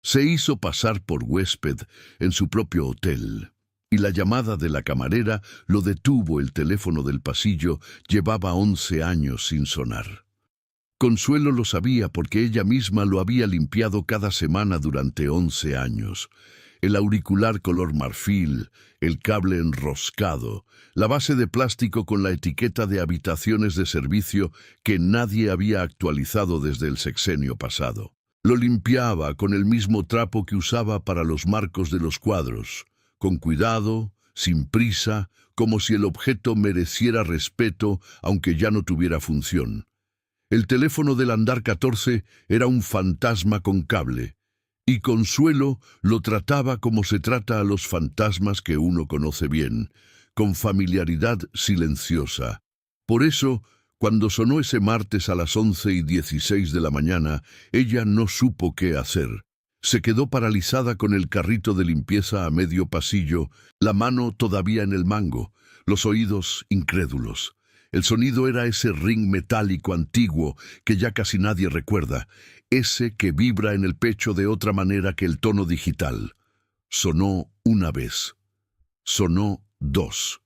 Se hizo pasar por huésped en su propio hotel, y la llamada de la camarera lo detuvo. El teléfono del pasillo llevaba 11 años sin sonar. Consuelo lo sabía porque ella misma lo había limpiado cada semana durante 11 años. El auricular color marfil, el cable enroscado, la base de plástico con la etiqueta de habitaciones de servicio que nadie había actualizado desde el sexenio pasado. Lo limpiaba con el mismo trapo que usaba para los marcos de los cuadros, con cuidado, sin prisa, como si el objeto mereciera respeto aunque ya no tuviera función. El teléfono del andar 14 era un fantasma con cable, y Consuelo lo trataba como se trata a los fantasmas que uno conoce bien, con familiaridad silenciosa. Por eso, cuando sonó ese martes a las 11:16 de la mañana, ella no supo qué hacer. Se quedó paralizada con el carrito de limpieza a medio pasillo, la mano todavía en el mango, los oídos incrédulos. El sonido era ese ring metálico antiguo que ya casi nadie recuerda, ese que vibra en el pecho de otra manera que el tono digital. Sonó una vez, sonó dos,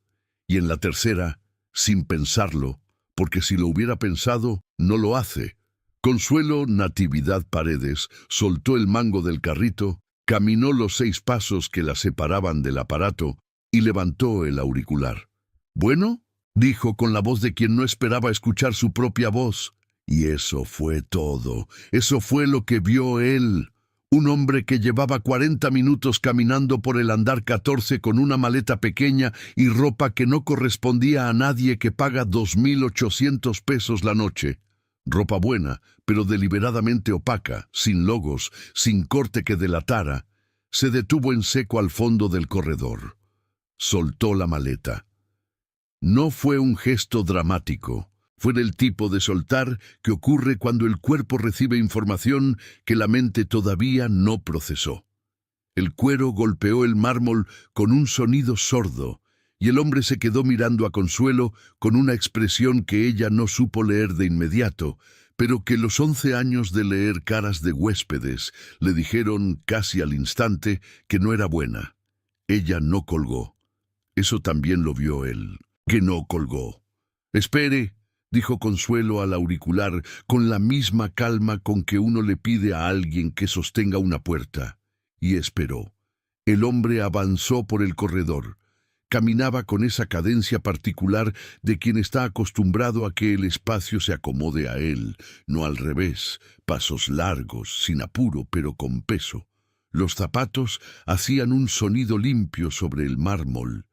y en la tercera, sin pensarlo, porque si lo hubiera pensado, no lo hace. Consuelo Natividad Paredes soltó el mango del carrito, caminó los 6 pasos que la separaban del aparato y levantó el auricular. «¿Bueno?», dijo con la voz de quien no esperaba escuchar su propia voz. Y eso fue todo. Eso fue lo que vio él. Un hombre que llevaba 40 minutos caminando por el andar 14 con una maleta pequeña y ropa que no correspondía a nadie que paga 2.800 pesos la noche. Ropa buena, pero deliberadamente opaca, sin logos, sin corte que delatara. Se detuvo en seco al fondo del corredor. Soltó la maleta. No fue un gesto dramático. Fue del tipo de soltar que ocurre cuando el cuerpo recibe información que la mente todavía no procesó. El cuero golpeó el mármol con un sonido sordo, y el hombre se quedó mirando a Consuelo con una expresión que ella no supo leer de inmediato, pero que los 11 años de leer caras de huéspedes le dijeron casi al instante que no era buena. Ella no colgó. Eso también lo vio él, que no colgó. «Espere», dijo Consuelo al auricular con la misma calma con que uno le pide a alguien que sostenga una puerta. Y esperó. El hombre avanzó por el corredor. Caminaba con esa cadencia particular de quien está acostumbrado a que el espacio se acomode a él, no al revés, pasos largos, sin apuro, pero con peso. Los zapatos hacían un sonido limpio sobre el mármol.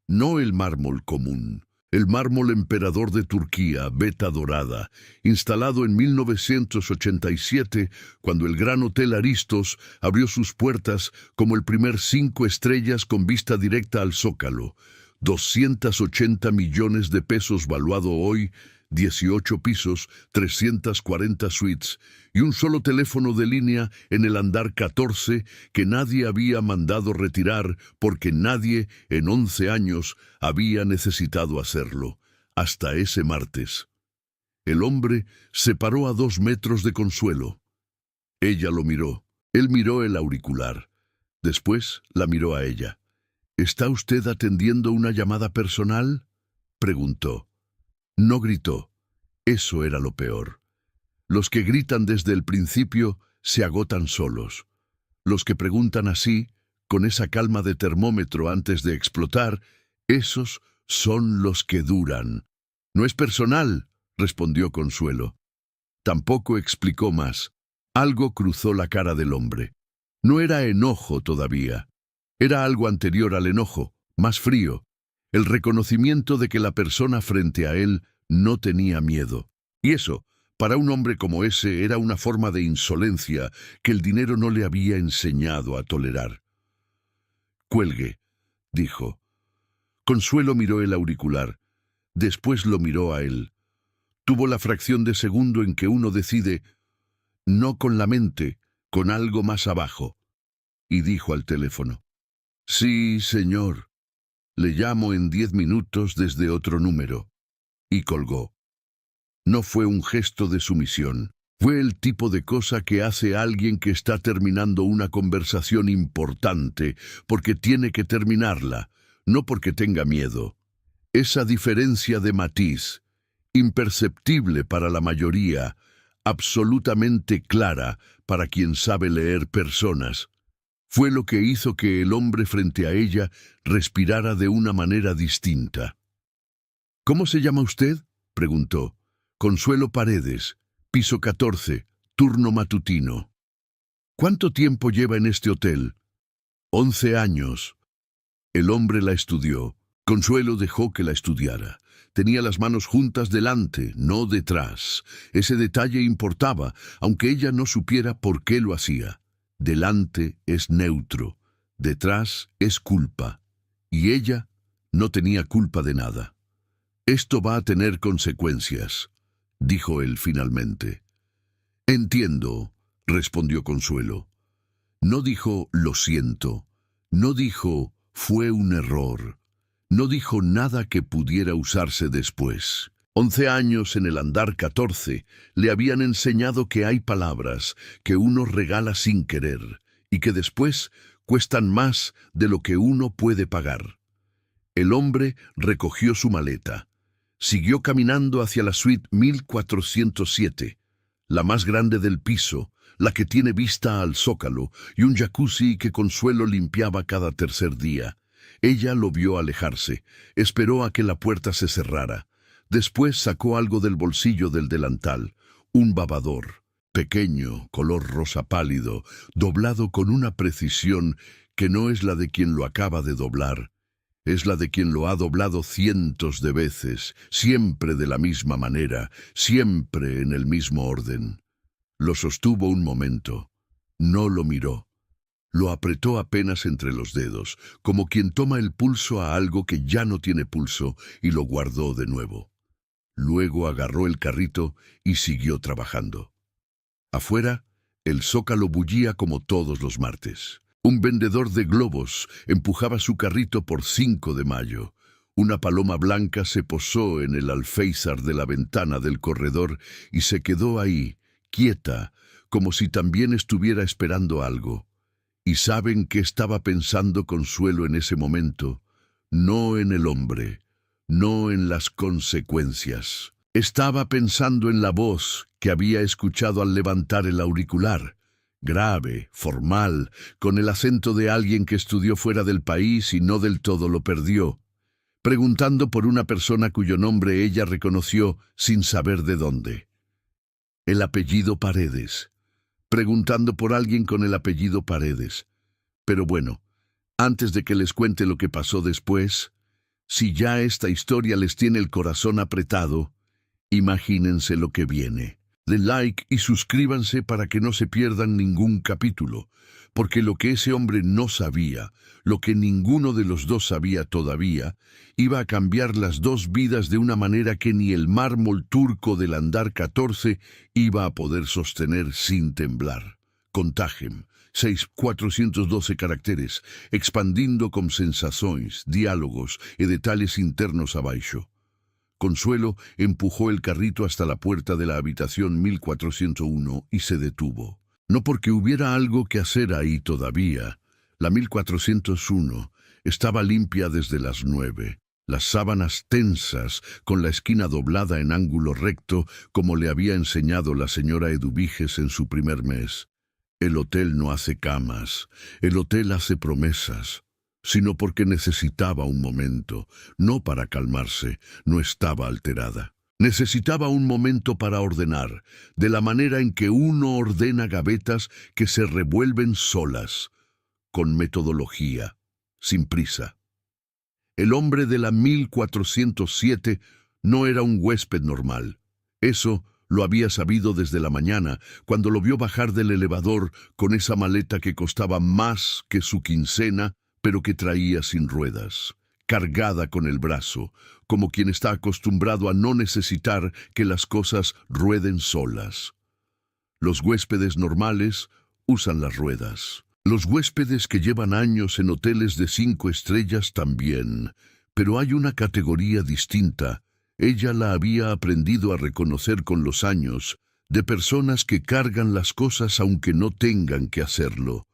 No el mármol común. El mármol emperador de Turquía, veta dorada, instalado en 1987, cuando el Gran Hotel Aristos abrió sus puertas como el primer 5 estrellas con vista directa al Zócalo. 280 millones de pesos valuado hoy, 18 pisos, 340 suites y un solo teléfono de línea en el andar 14 que nadie había mandado retirar porque nadie en 11 años había necesitado hacerlo, hasta ese martes. El hombre se paró a 2 metros de Consuelo. Ella lo miró. Él miró el auricular. Después la miró a ella. «¿Está usted atendiendo una llamada personal?», preguntó. No gritó. Eso era lo peor. Los que gritan desde el principio se agotan solos. Los que preguntan así, con esa calma de termómetro antes de explotar, esos son los que duran. «No es personal», respondió Consuelo. Tampoco explicó más. Algo cruzó la cara del hombre. No era enojo todavía. Era algo anterior al enojo, más frío. El reconocimiento de que la persona frente a él no tenía miedo. Y eso, para un hombre como ese, era una forma de insolencia que el dinero no le había enseñado a tolerar. «Cuelgue», dijo. Consuelo miró el auricular. Después lo miró a él. Tuvo la fracción de segundo en que uno decide, no con la mente, con algo más abajo. Y dijo al teléfono, «Sí, señor. Le llamo en 10 minutos desde otro número». Y colgó. No fue un gesto de sumisión. Fue el tipo de cosa que hace alguien que está terminando una conversación importante porque tiene que terminarla, no porque tenga miedo. Esa diferencia de matiz, imperceptible para la mayoría, absolutamente clara para quien sabe leer personas, fue lo que hizo que el hombre frente a ella respirara de una manera distinta. «¿Cómo se llama usted?», preguntó. «Consuelo Paredes, piso 14, turno matutino». «¿Cuánto tiempo lleva en este hotel?». «11 años». El hombre la estudió. Consuelo dejó que la estudiara. Tenía las manos juntas delante, no detrás. Ese detalle importaba, aunque ella no supiera por qué lo hacía. Delante es neutro, detrás es culpa. Y ella no tenía culpa de nada. «Esto va a tener consecuencias», dijo él finalmente. «Entiendo», respondió Consuelo. No dijo «lo siento», no dijo «fue un error», no dijo nada que pudiera usarse después. 11 años en el andar 14 le habían enseñado que hay palabras que uno regala sin querer y que después cuestan más de lo que uno puede pagar. El hombre recogió su maleta. Siguió caminando hacia la suite 1407, la más grande del piso, la que tiene vista al zócalo y un jacuzzi que Consuelo limpiaba cada tercer día. Ella lo vio alejarse, esperó a que la puerta se cerrara. Después sacó algo del bolsillo del delantal, un babador, pequeño, color rosa pálido, doblado con una precisión que no es la de quien lo acaba de doblar. Es la de quien lo ha doblado cientos de veces, siempre de la misma manera, siempre en el mismo orden. Lo sostuvo un momento. No lo miró. Lo apretó apenas entre los dedos, como quien toma el pulso a algo que ya no tiene pulso, y lo guardó de nuevo. Luego agarró el carrito y siguió trabajando. Afuera, el zócalo bullía como todos los martes. Un vendedor de globos empujaba su carrito por 5 de mayo. Una paloma blanca se posó en el alféizar de la ventana del corredor y se quedó ahí, quieta, como si también estuviera esperando algo. ¿Y saben qué estaba pensando Consuelo en ese momento? No en el hombre, no en las consecuencias. Estaba pensando en la voz que había escuchado al levantar el auricular. Grave, formal, con el acento de alguien que estudió fuera del país y no del todo lo perdió, preguntando por una persona cuyo nombre ella reconoció sin saber de dónde. El apellido Paredes. Preguntando por alguien con el apellido Paredes. Pero bueno, antes de que les cuente lo que pasó después, si ya esta historia les tiene el corazón apretado, imagínense lo que viene. Den like y suscríbanse para que no se pierdan ningún capítulo, porque lo que ese hombre no sabía, lo que ninguno de los dos sabía todavía, iba a cambiar las dos vidas de una manera que ni el mármol turco del andar 14 iba a poder sostener sin temblar. Contagem, 6.412 caracteres, expandindo con sensações, diálogos y detalles internos abaixo. Consuelo empujó el carrito hasta la puerta de la habitación 1401 y se detuvo. No porque hubiera algo que hacer ahí todavía. La 1401 estaba limpia desde las 9. Las sábanas tensas, con la esquina doblada en ángulo recto, como le había enseñado la señora Eduviges en su primer mes. El hotel no hace camas, el hotel hace promesas. Sino porque necesitaba un momento, no para calmarse, no estaba alterada. Necesitaba un momento para ordenar, de la manera en que uno ordena gavetas que se revuelven solas, con metodología, sin prisa. El hombre de la 1407 no era un huésped normal. Eso lo había sabido desde la mañana, cuando lo vio bajar del elevador con esa maleta que costaba más que su quincena, pero que traía sin ruedas, cargada con el brazo, como quien está acostumbrado a no necesitar que las cosas rueden solas. Los huéspedes normales usan las ruedas. Los huéspedes que llevan años en hoteles de 5 estrellas también, pero hay una categoría distinta. Ella la había aprendido a reconocer con los años, de personas que cargan las cosas aunque no tengan que hacerlo,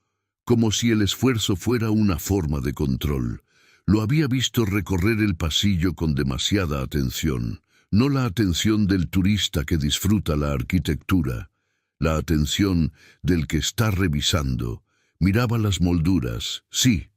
como si el esfuerzo fuera una forma de control. Lo había visto recorrer el pasillo con demasiada atención, no la atención del turista que disfruta la arquitectura, la atención del que está revisando. Miraba las molduras, sí,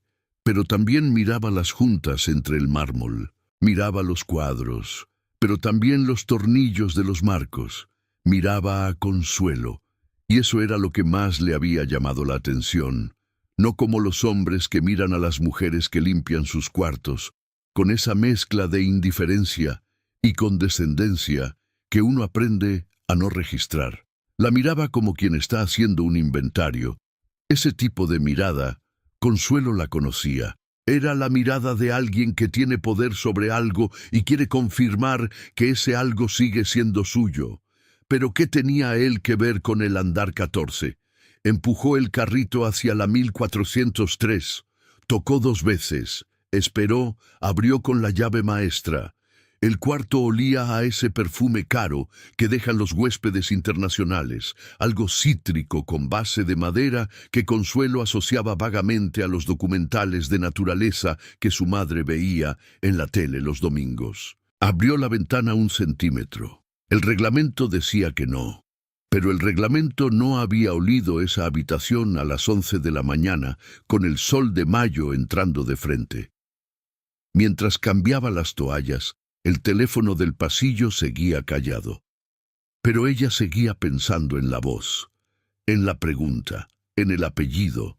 pero también miraba las juntas entre el mármol. Miraba los cuadros, pero también los tornillos de los marcos. Miraba a Consuelo, y eso era lo que más le había llamado la atención. No como los hombres que miran a las mujeres que limpian sus cuartos, con esa mezcla de indiferencia y condescendencia que uno aprende a no registrar. La miraba como quien está haciendo un inventario. Ese tipo de mirada, Consuelo la conocía. Era la mirada de alguien que tiene poder sobre algo y quiere confirmar que ese algo sigue siendo suyo. Pero ¿qué tenía él que ver con el andar 14? Empujó el carrito hacia la 1403, tocó 2 veces, esperó, abrió con la llave maestra. El cuarto olía a ese perfume caro que dejan los huéspedes internacionales, algo cítrico con base de madera que Consuelo asociaba vagamente a los documentales de naturaleza que su madre veía en la tele los domingos. Abrió la ventana 1 centímetro. El reglamento decía que no, pero el reglamento no había olido esa habitación a las 11 de la mañana, con el sol de mayo entrando de frente. Mientras cambiaba las toallas, el teléfono del pasillo seguía callado. Pero ella seguía pensando en la voz, en la pregunta, en el apellido.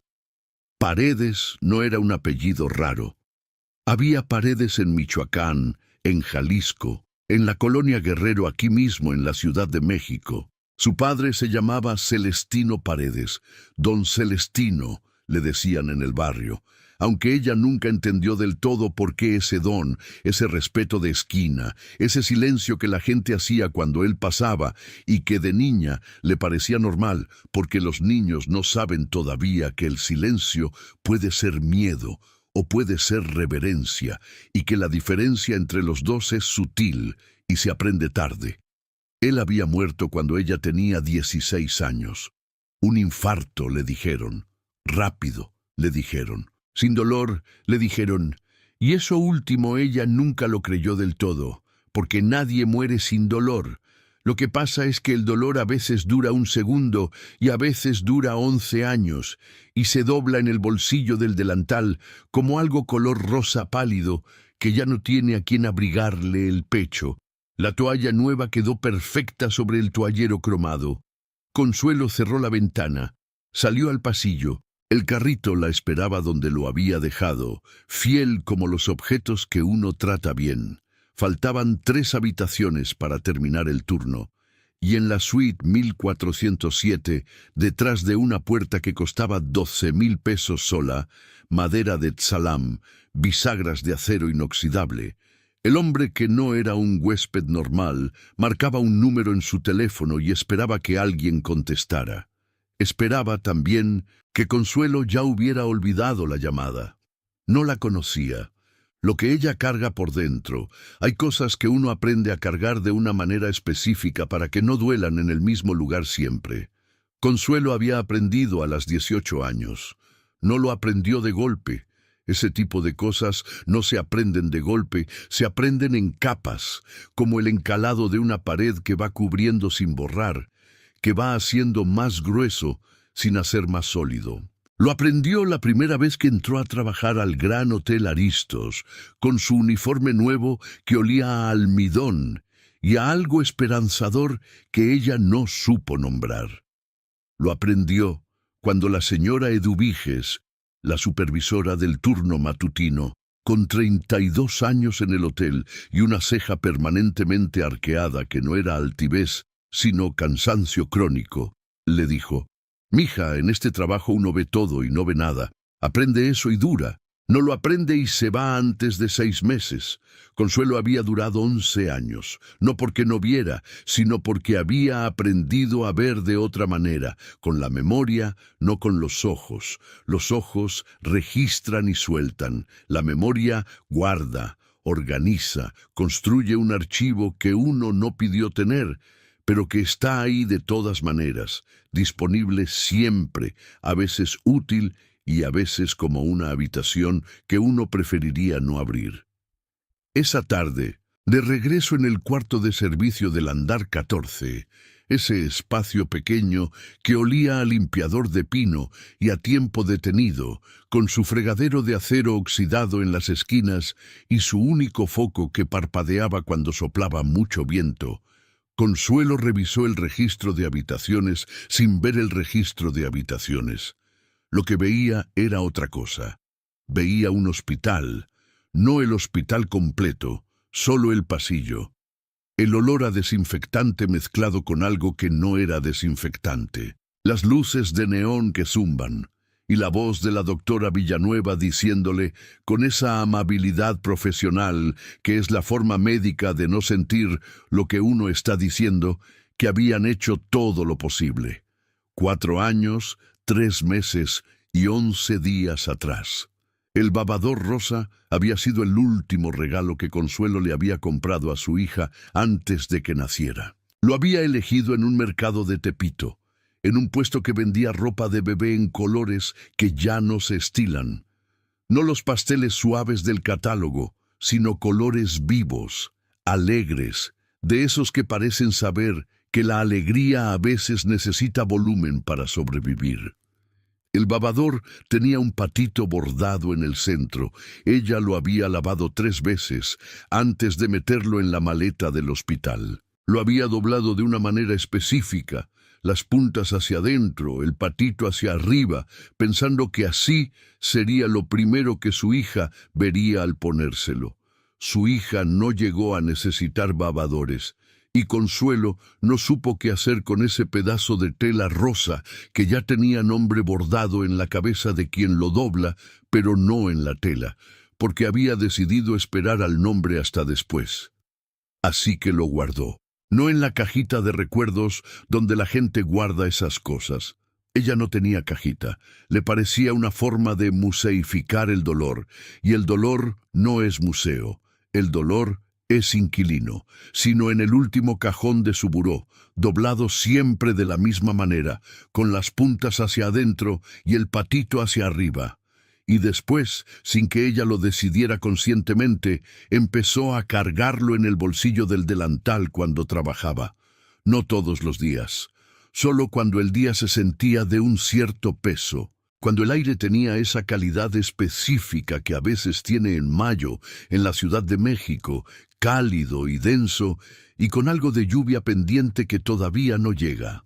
Paredes no era un apellido raro. Había Paredes en Michoacán, en Jalisco, en la colonia Guerrero, aquí mismo en la Ciudad de México. Su padre se llamaba Celestino Paredes, Don Celestino, le decían en el barrio, aunque ella nunca entendió del todo por qué ese don, ese respeto de esquina, ese silencio que la gente hacía cuando él pasaba y que de niña le parecía normal, porque los niños no saben todavía que el silencio puede ser miedo o puede ser reverencia, y que la diferencia entre los dos es sutil y se aprende tarde. Él había muerto cuando ella tenía 16 años. Un infarto, le dijeron. Rápido, le dijeron. Sin dolor, le dijeron. Y eso último ella nunca lo creyó del todo, porque nadie muere sin dolor. Lo que pasa es que el dolor a veces dura 1 segundo y a veces dura 11 años, y se dobla en el bolsillo del delantal como algo color rosa pálido que ya no tiene a quien abrigarle el pecho. La toalla nueva quedó perfecta sobre el toallero cromado. Consuelo cerró la ventana, salió al pasillo. El carrito la esperaba donde lo había dejado, fiel como los objetos que uno trata bien. Faltaban 3 habitaciones para terminar el turno, y en la suite 1407, detrás de una puerta que costaba 12,000 pesos sola, madera de tsalam, bisagras de acero inoxidable, el hombre, que no era un huésped normal, marcaba un número en su teléfono y esperaba que alguien contestara. Esperaba también que Consuelo ya hubiera olvidado la llamada. No la conocía. Lo que ella carga por dentro, hay cosas que uno aprende a cargar de una manera específica para que no duelan en el mismo lugar siempre. Consuelo había aprendido a los 18 años. No lo aprendió de golpe. Ese tipo de cosas no se aprenden de golpe, se aprenden en capas, como el encalado de una pared que va cubriendo sin borrar, que va haciendo más grueso sin hacer más sólido. Lo aprendió la primera vez que entró a trabajar al Gran Hotel Aristos, con su uniforme nuevo que olía a almidón y a algo esperanzador que ella no supo nombrar. Lo aprendió cuando la señora Eduviges, la supervisora del turno matutino, con 32 años en el hotel y una ceja permanentemente arqueada que no era altivez, sino cansancio crónico, le dijo: «Mija, en este trabajo uno ve todo y no ve nada. Aprende eso y dura. No lo aprende y se va antes de 6 meses. Consuelo había durado 11 años, no porque no viera, sino porque había aprendido a ver de otra manera, con la memoria, no con los ojos. Los ojos registran y sueltan. La memoria guarda, organiza, construye un archivo que uno no pidió tener, pero que está ahí de todas maneras, disponible siempre, a veces útil y a veces como una habitación que uno preferiría no abrir. Esa tarde, de regreso en el cuarto de servicio del andar 14, ese espacio pequeño que olía a limpiador de pino y a tiempo detenido, con su fregadero de acero oxidado en las esquinas y su único foco que parpadeaba cuando soplaba mucho viento, Consuelo revisó el registro de habitaciones sin ver el registro de habitaciones. Lo que veía era otra cosa. Veía un hospital, no el hospital completo, solo el pasillo. El olor a desinfectante mezclado con algo que no era desinfectante. Las luces de neón que zumban. Y la voz de la doctora Villanueva diciéndole, con esa amabilidad profesional que es la forma médica de no sentir lo que uno está diciendo, que habían hecho todo lo posible. 4 años, 3 meses y 11 días atrás. El babador rosa había sido el último regalo que Consuelo le había comprado a su hija antes de que naciera. Lo había elegido en un mercado de Tepito, en un puesto que vendía ropa de bebé en colores que ya no se estilan. No los pasteles suaves del catálogo, sino colores vivos, alegres, de esos que parecen saber que la alegría a veces necesita volumen para sobrevivir. El babador tenía un patito bordado en el centro. Ella lo había lavado 3 veces antes de meterlo en la maleta del hospital. Lo había doblado de una manera específica, las puntas hacia adentro, el patito hacia arriba, pensando que así sería lo primero que su hija vería al ponérselo. Su hija no llegó a necesitar babadores, y Consuelo no supo qué hacer con ese pedazo de tela rosa que ya tenía nombre bordado en la cabeza de quien lo dobla, pero no en la tela, porque había decidido esperar al nombre hasta después. Así que lo guardó. No en la cajita de recuerdos donde la gente guarda esas cosas. Ella no tenía cajita. Le parecía una forma de museificar el dolor, y el dolor no es museo. El dolor es inquilino, sino en el último cajón de su buró, doblado siempre de la misma manera, con las puntas hacia adentro y el patito hacia arriba. Y después, sin que ella lo decidiera conscientemente, empezó a cargarlo en el bolsillo del delantal cuando trabajaba. No todos los días, solo cuando el día se sentía de un cierto peso, cuando el aire tenía esa calidad específica que a veces tiene en mayo en la Ciudad de México, cálido y denso, y con algo de lluvia pendiente que todavía no llega.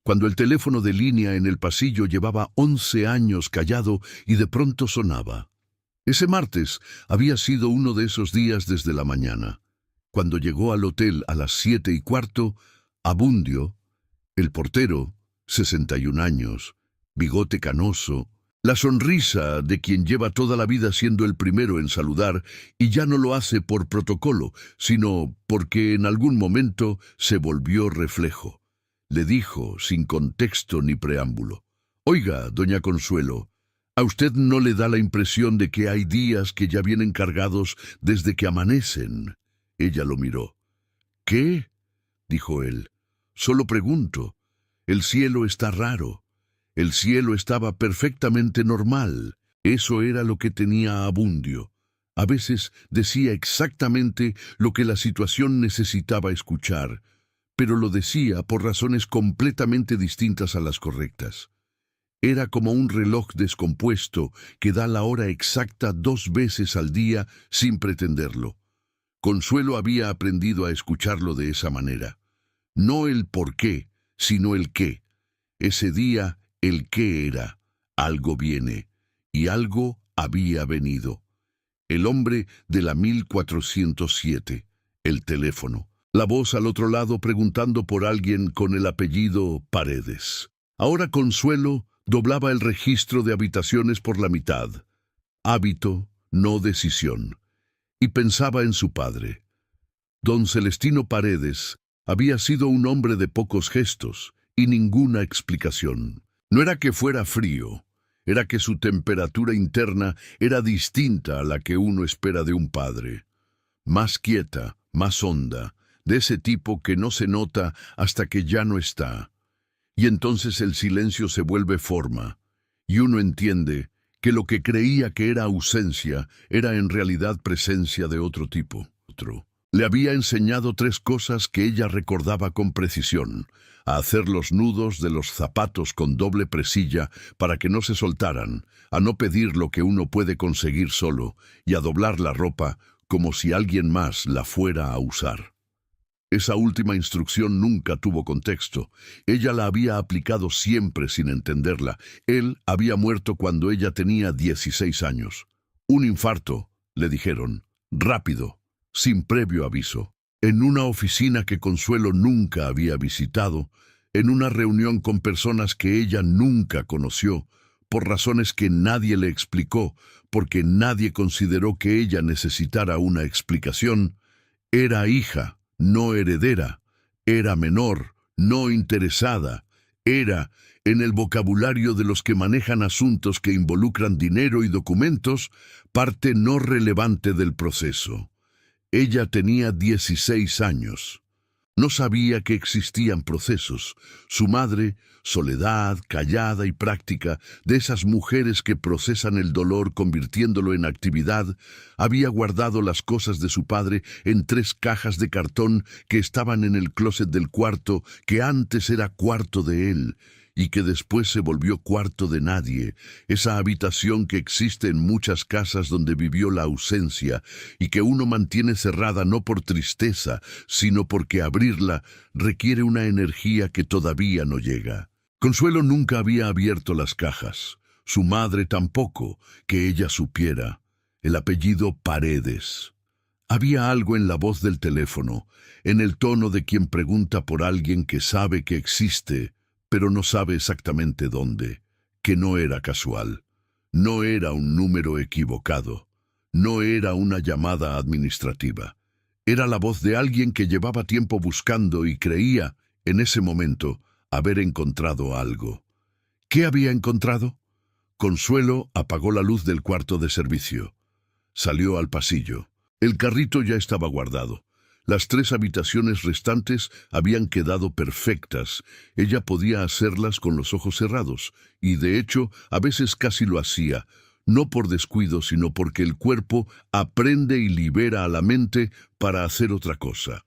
Cuando el teléfono de línea en el pasillo llevaba 11 años callado y de pronto sonaba. Ese martes había sido uno de esos días desde la mañana. Cuando llegó al hotel a las 7:15, Abundio, el portero, 61 años, bigote canoso, la sonrisa de quien lleva toda la vida siendo el primero en saludar y ya no lo hace por protocolo, sino porque en algún momento se volvió reflejo. Le dijo, sin contexto ni preámbulo: «Oiga, doña Consuelo, ¿a usted no le da la impresión de que hay días que ya vienen cargados desde que amanecen?» Ella lo miró. «¿Qué?», dijo él. «Solo pregunto. El cielo está raro». El cielo estaba perfectamente normal. Eso era lo que tenía Abundio. A veces decía exactamente lo que la situación necesitaba escuchar, pero lo decía por razones completamente distintas a las correctas. Era como un reloj descompuesto que da la hora exacta 2 veces al día sin pretenderlo. Consuelo había aprendido a escucharlo de esa manera. No el por qué, sino el qué. Ese día, el qué era: algo viene, y algo había venido. El hombre de la 1407, el teléfono. La voz al otro lado preguntando por alguien con el apellido Paredes. Ahora Consuelo doblaba el registro de habitaciones por la mitad. Hábito, no decisión. Y pensaba en su padre. Don Celestino Paredes había sido un hombre de pocos gestos y ninguna explicación. No era que fuera frío, era que su temperatura interna era distinta a la que uno espera de un padre. Más quieta, más honda, de ese tipo que no se nota hasta que ya no está. Y entonces el silencio se vuelve forma, y uno entiende que lo que creía que era ausencia era en realidad presencia de otro tipo. Le había enseñado 3 cosas que ella recordaba con precisión: a hacer los nudos de los zapatos con doble presilla para que no se soltaran, a no pedir lo que uno puede conseguir solo, y a doblar la ropa como si alguien más la fuera a usar. Esa última instrucción nunca tuvo contexto. Ella la había aplicado siempre sin entenderla. Él había muerto cuando ella tenía 16 años. Un infarto, le dijeron, rápido, sin previo aviso. En una oficina que Consuelo nunca había visitado, en una reunión con personas que ella nunca conoció, por razones que nadie le explicó, porque nadie consideró que ella necesitara una explicación. Era hija, no heredera, era menor, no interesada, era, en el vocabulario de los que manejan asuntos que involucran dinero y documentos, parte no relevante del proceso. Ella tenía 16 años. No sabía que existían procesos. Su madre, soledad, callada y práctica, de esas mujeres que procesan el dolor convirtiéndolo en actividad, había guardado las cosas de su padre en 3 cajas de cartón que estaban en el closet del cuarto, que antes era cuarto de él, y que después se volvió cuarto de nadie, esa habitación que existe en muchas casas donde vivió la ausencia y que uno mantiene cerrada no por tristeza, sino porque abrirla requiere una energía que todavía no llega. Consuelo nunca había abierto las cajas, su madre tampoco, que ella supiera. El apellido Paredes. Había algo en la voz del teléfono, en el tono de quien pregunta por alguien que sabe que existe, pero no sabe exactamente dónde, que no era casual, no era un número equivocado, no era una llamada administrativa. Era la voz de alguien que llevaba tiempo buscando y creía, en ese momento, haber encontrado algo. ¿Qué había encontrado? Consuelo apagó la luz del cuarto de servicio. Salió al pasillo. El carrito ya estaba guardado. Las 3 habitaciones restantes habían quedado perfectas. Ella podía hacerlas con los ojos cerrados, y de hecho, a veces casi lo hacía, no por descuido, sino porque el cuerpo aprende y libera a la mente para hacer otra cosa.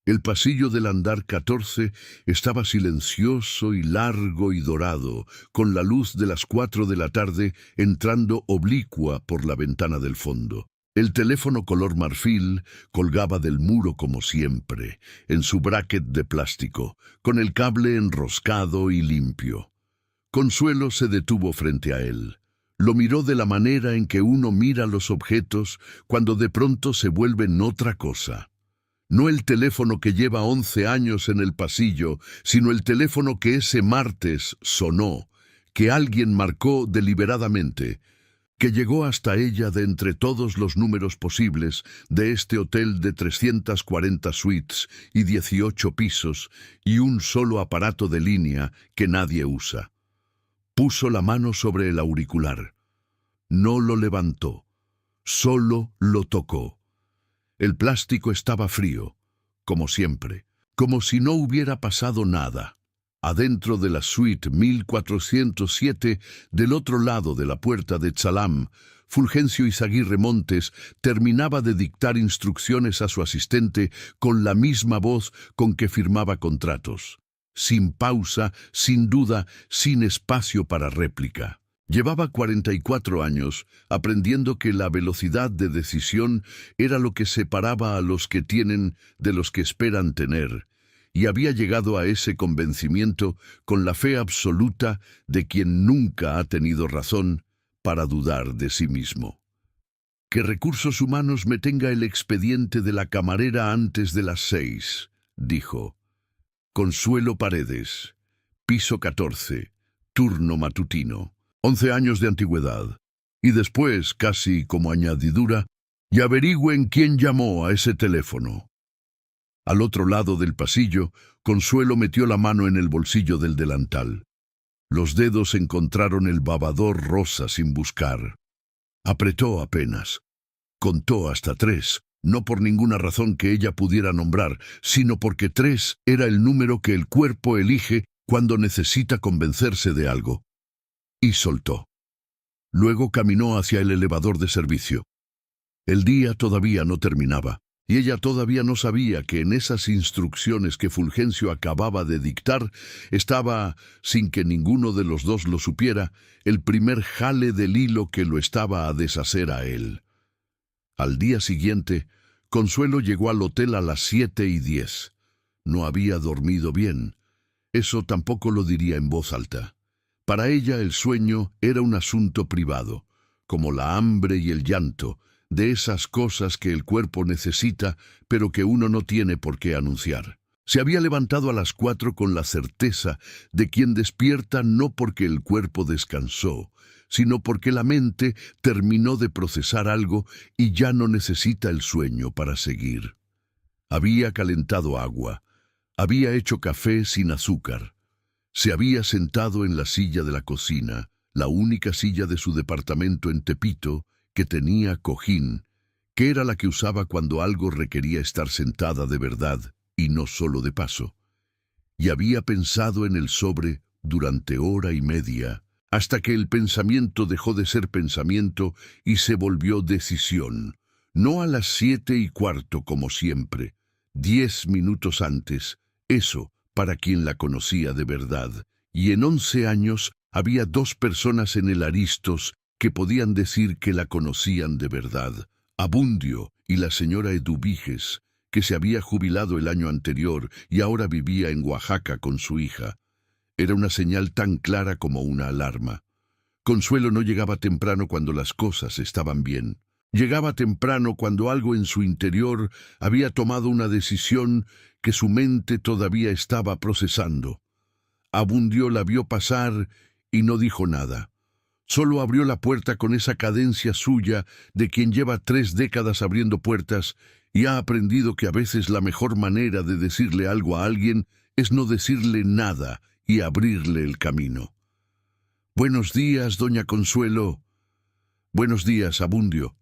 El pasillo del andar 14 estaba silencioso y largo y dorado, con la luz de las 4 de la tarde entrando oblicua por la ventana del fondo. El teléfono color marfil colgaba del muro como siempre, en su bracket de plástico, con el cable enroscado y limpio. Consuelo se detuvo frente a él. Lo miró de la manera en que uno mira los objetos cuando de pronto se vuelven otra cosa. No el teléfono que lleva 11 años en el pasillo, sino el teléfono que ese martes sonó, que alguien marcó deliberadamente, que llegó hasta ella de entre todos los números posibles de este hotel de 340 suites y 18 pisos y un solo aparato de línea que nadie usa. Puso la mano sobre el auricular. No lo levantó, solo lo tocó. El plástico estaba frío, como siempre, como si no hubiera pasado nada. Adentro de la suite 1407, del otro lado de la puerta de Tsalam, Fulgencio Izaguirre Montes terminaba de dictar instrucciones a su asistente con la misma voz con que firmaba contratos. Sin pausa, sin duda, sin espacio para réplica. Llevaba 44 años aprendiendo que la velocidad de decisión era lo que separaba a los que tienen de los que esperan tener, y había llegado a ese convencimiento con la fe absoluta de quien nunca ha tenido razón para dudar de sí mismo. Que Recursos Humanos me tenga el expediente de la camarera antes de las 6, dijo. Consuelo Paredes, piso 14, turno matutino, 11 años de antigüedad. Y después, casi como añadidura, y averigüen quién llamó a ese teléfono. Al otro lado del pasillo, Consuelo metió la mano en el bolsillo del delantal. Los dedos encontraron el babador rosa sin buscar. Apretó apenas. Contó hasta 3. no por ninguna razón que ella pudiera nombrar, sino porque 3 era el número que el cuerpo elige cuando necesita convencerse de algo. Y soltó. Luego caminó hacia el elevador de servicio. El día todavía no terminaba, y ella todavía no sabía que en esas instrucciones que Fulgencio acababa de dictar estaba, sin que ninguno de los dos lo supiera, el primer jale del hilo que lo estaba a deshacer a él. Al día siguiente, Consuelo llegó al hotel a las 7:10. No había dormido bien. Eso tampoco lo diría en voz alta. Para ella el sueño era un asunto privado, como la hambre y el llanto, de esas cosas que el cuerpo necesita, pero que uno no tiene por qué anunciar. Se había levantado a las 4 con la certeza de quien despierta no porque el cuerpo descansó, sino porque la mente terminó de procesar algo y ya no necesita el sueño para seguir. Había calentado agua, había hecho café sin azúcar, se había sentado en la silla de la cocina, la única silla de su departamento en Tepito, que tenía cojín, que era la que usaba cuando algo requería estar sentada de verdad y no solo de paso. Y había pensado en el sobre durante hora y media, hasta que el pensamiento dejó de ser pensamiento y se volvió decisión. No a las 7:15 como siempre, 10 minutos antes, eso para quien la conocía de verdad. Y en 11 años había 2 personas en el Aristos que podían decir que la conocían de verdad, Abundio y la señora Eduviges, que se había jubilado el año anterior y ahora vivía en Oaxaca con su hija. Era una señal tan clara como una alarma. Consuelo no llegaba temprano cuando las cosas estaban bien. Llegaba temprano cuando algo en su interior había tomado una decisión que su mente todavía estaba procesando. Abundio la vio pasar y no dijo nada. Solo abrió la puerta con esa cadencia suya de quien lleva 3 décadas abriendo puertas y ha aprendido que a veces la mejor manera de decirle algo a alguien es no decirle nada y abrirle el camino. «Buenos días, doña Consuelo». «Buenos días, Abundio».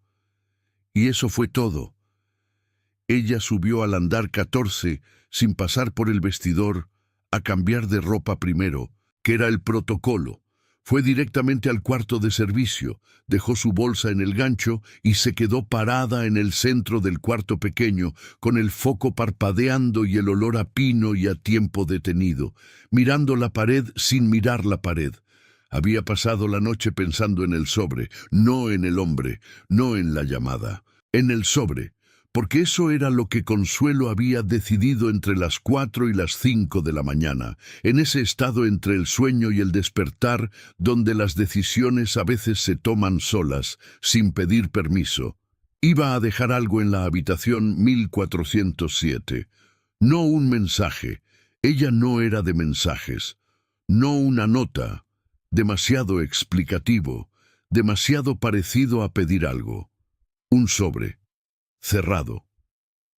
Y eso fue todo. Ella subió al andar 14 sin pasar por el vestidor a cambiar de ropa primero, que era el protocolo. Fue directamente al cuarto de servicio, dejó su bolsa en el gancho y se quedó parada en el centro del cuarto pequeño, con el foco parpadeando y el olor a pino y a tiempo detenido, mirando la pared sin mirar la pared. Había pasado la noche pensando en el sobre, no en el hombre, no en la llamada, en el sobre, porque eso era lo que Consuelo había decidido entre las 4 y las 5 de la mañana, en ese estado entre el sueño y el despertar, donde las decisiones a veces se toman solas, sin pedir permiso. Iba a dejar algo en la habitación 1407. No un mensaje, ella no era de mensajes, no una nota, demasiado explicativo, demasiado parecido a pedir algo. Un sobre. Cerrado,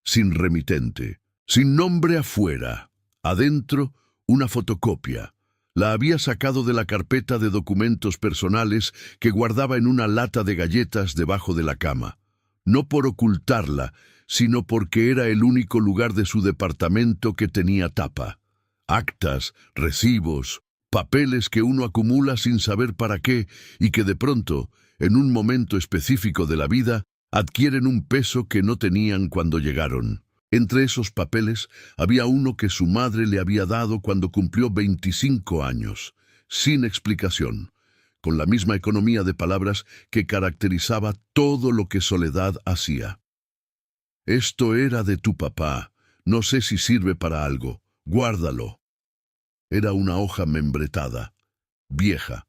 sin remitente, sin nombre afuera, adentro una fotocopia. La había sacado de la carpeta de documentos personales que guardaba en una lata de galletas debajo de la cama. No por ocultarla, sino porque era el único lugar de su departamento que tenía tapa. Actas, recibos, papeles que uno acumula sin saber para qué y que de pronto, en un momento específico de la vida, adquieren un peso que no tenían cuando llegaron. Entre esos papeles había uno que su madre le había dado cuando cumplió 25 años, sin explicación, con la misma economía de palabras que caracterizaba todo lo que Soledad hacía. «Esto era de tu papá, no sé si sirve para algo, guárdalo». Era una hoja membretada, vieja.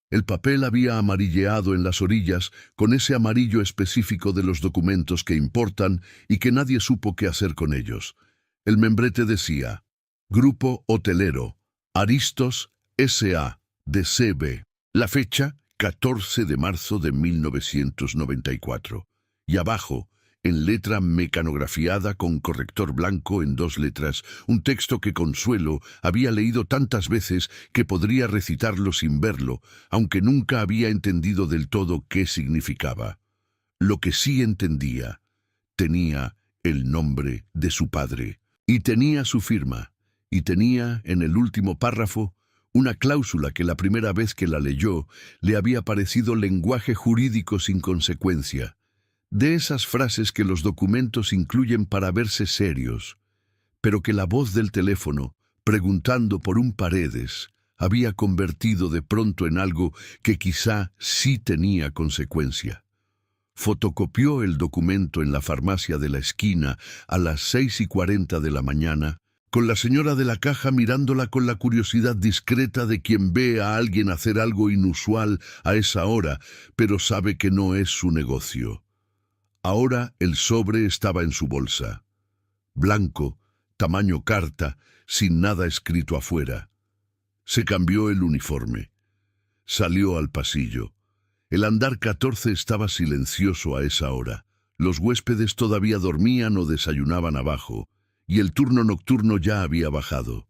El papel había amarilleado en las orillas con ese amarillo específico de los documentos que importan y que nadie supo qué hacer con ellos. El membrete decía, Grupo Hotelero, Aristos S.A. de C.B. La fecha, 14 de marzo de 1994. Y abajo, en letra mecanografiada con corrector blanco en 2 letras, un texto que Consuelo había leído tantas veces que podría recitarlo sin verlo, aunque nunca había entendido del todo qué significaba. Lo que sí entendía, Tenía el nombre de su padre, y tenía su firma, y tenía, en el último párrafo, una cláusula que la primera vez que la leyó le había parecido lenguaje jurídico sin consecuencia, de esas frases que los documentos incluyen para verse serios, pero que la voz del teléfono, preguntando por un Paredes, había convertido de pronto en algo que quizá sí tenía consecuencia. Fotocopió el documento en la farmacia de la esquina a las 6:40 de la mañana, con la señora de la caja mirándola con la curiosidad discreta de quien ve a alguien hacer algo inusual a esa hora, pero sabe que no es su negocio. Ahora el sobre estaba en su bolsa. Blanco, tamaño carta, sin nada escrito afuera. Se cambió el uniforme. Salió al pasillo. El andar 14 estaba silencioso a esa hora. Los huéspedes todavía dormían o desayunaban abajo, y el turno nocturno ya había bajado.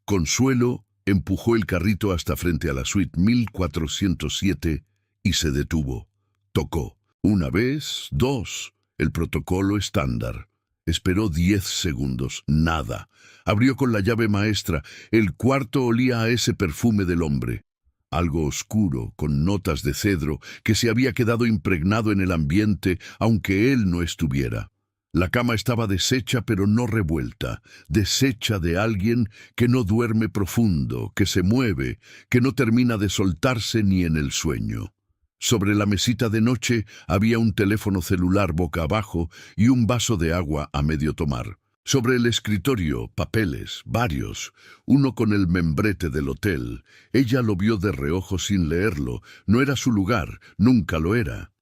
Consuelo empujó el carrito hasta frente a la suite 1407 y se detuvo. Tocó. Una vez, dos, el protocolo estándar. Esperó 10 segundos. Nada. Abrió con la llave maestra. El cuarto olía a ese perfume del hombre. Algo oscuro, con notas de cedro, que se había quedado impregnado en el ambiente, aunque él no estuviera. La cama estaba deshecha pero no revuelta, deshecha de alguien que no duerme profundo, que se mueve, que no termina de soltarse ni en el sueño. Sobre la mesita de noche había un teléfono celular boca abajo y un vaso de agua a medio tomar. Sobre el escritorio, papeles, varios, uno con el membrete del hotel. Ella lo vio de reojo sin leerlo. No era su lugar, nunca lo era.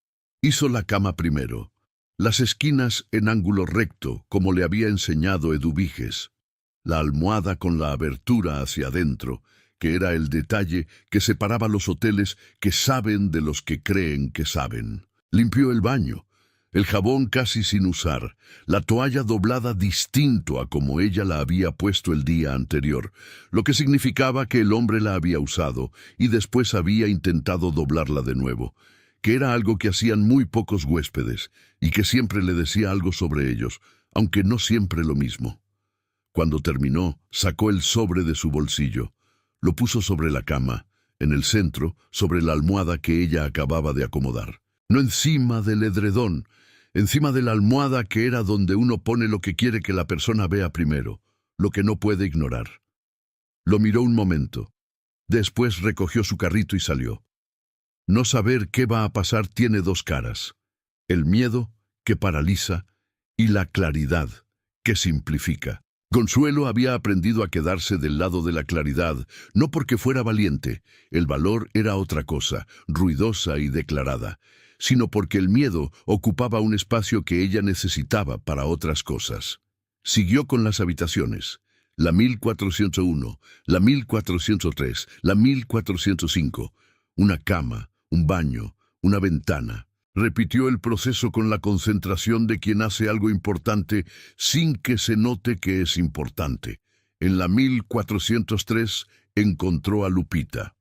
Hizo la cama primero. Las esquinas en ángulo recto, como le había enseñado Eduviges. La almohada con la abertura hacia adentro, que era el detalle que separaba los hoteles que saben de los que creen que saben. Limpió el baño. El jabón casi sin usar, la toalla doblada distinto a como ella la había puesto el día anterior, lo que significaba que el hombre la había usado y después había intentado doblarla de nuevo, que era algo que hacían muy pocos huéspedes y que siempre le decía algo sobre ellos, aunque no siempre lo mismo. Cuando terminó, sacó el sobre de su bolsillo, lo puso sobre la cama, en el centro, sobre la almohada que ella acababa de acomodar. No encima del edredón, encima de la almohada que era donde uno pone lo que quiere que la persona vea primero, lo que no puede ignorar. Lo miró un momento. Después recogió su carrito y salió. No saber qué va a pasar tiene dos caras. El miedo, que paraliza, y la claridad, que simplifica. Consuelo había aprendido a quedarse del lado de la claridad, no porque fuera valiente, el valor era otra cosa, ruidosa y declarada, sino porque el miedo ocupaba un espacio que ella necesitaba para otras cosas. Siguió con las habitaciones, la 1401, la 1403, la 1405, una cama, un baño, una ventana. Repitió el proceso con la concentración de quien hace algo importante sin que se note que es importante. En la 1403 encontró a Lupita.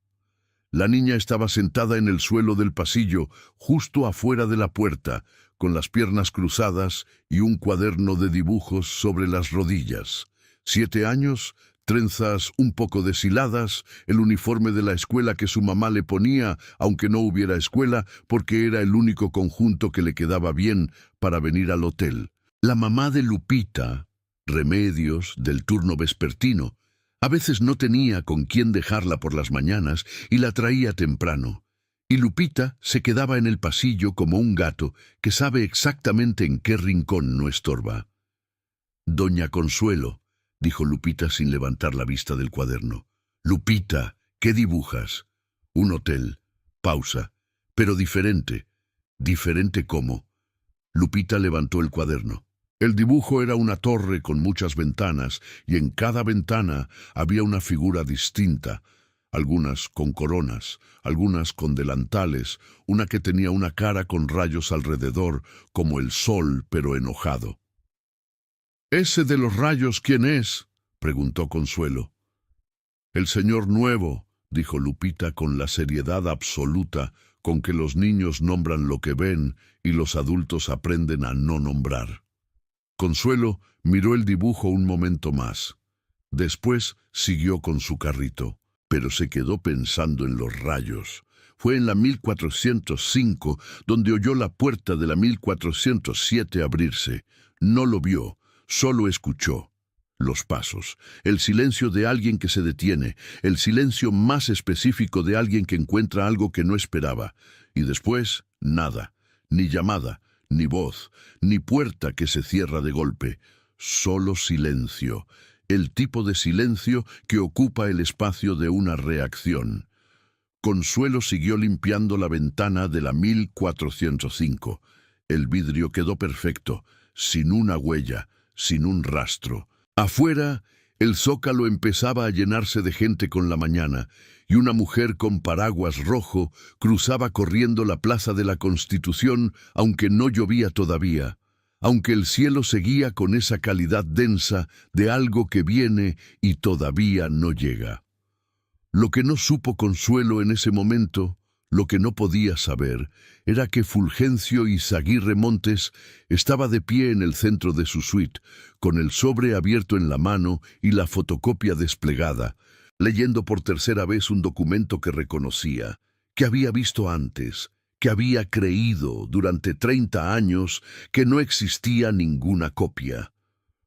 La niña estaba sentada en el suelo del pasillo, justo afuera de la puerta, con las piernas cruzadas y un cuaderno de dibujos sobre las rodillas. 7 años, trenzas un poco deshiladas, el uniforme de la escuela que su mamá le ponía, aunque no hubiera escuela, porque era el único conjunto que le quedaba bien para venir al hotel. La mamá de Lupita, Remedios, del turno vespertino, a veces no tenía con quién dejarla por las mañanas y la traía temprano. Y Lupita se quedaba en el pasillo como un gato que sabe exactamente en qué rincón no estorba. «Doña Consuelo», dijo Lupita sin levantar la vista del cuaderno. «Lupita, ¿qué dibujas?» «Un hotel». Pausa. «Pero diferente». «¿Diferente cómo?» Lupita levantó el cuaderno. El dibujo era una torre con muchas ventanas, y en cada ventana había una figura distinta, algunas con coronas, algunas con delantales, una que tenía una cara con rayos alrededor, como el sol, pero enojado. «¿Ese de los rayos quién es?», preguntó Consuelo. «El señor nuevo», dijo Lupita con la seriedad absoluta con que los niños nombran lo que ven y los adultos aprenden a no nombrar. Consuelo miró el dibujo un momento más. Después siguió con su carrito, pero se quedó pensando en los rayos. Fue en la 1405 donde oyó la puerta de la 1407 abrirse. No lo vio, solo escuchó. Los pasos, el silencio de alguien que se detiene, el silencio más específico de alguien que encuentra algo que no esperaba. Y después, nada, ni llamada, ni voz, ni puerta que se cierra de golpe. Solo silencio, el tipo de silencio que ocupa el espacio de una reacción. Consuelo siguió limpiando la ventana de la 1405. El vidrio quedó perfecto, sin una huella, sin un rastro. Afuera, el zócalo empezaba a llenarse de gente con la mañana, y una mujer con paraguas rojo cruzaba corriendo la Plaza de la Constitución, aunque no llovía todavía, aunque el cielo seguía con esa calidad densa de algo que viene y todavía no llega. Lo que no supo Consuelo en ese momento, lo que no podía saber, era que Fulgencio Izaguirre Montes estaba de pie en el centro de su suite, con el sobre abierto en la mano y la fotocopia desplegada, leyendo por tercera vez un documento que reconocía, que había visto antes, que había creído durante 30 años que no existía ninguna copia.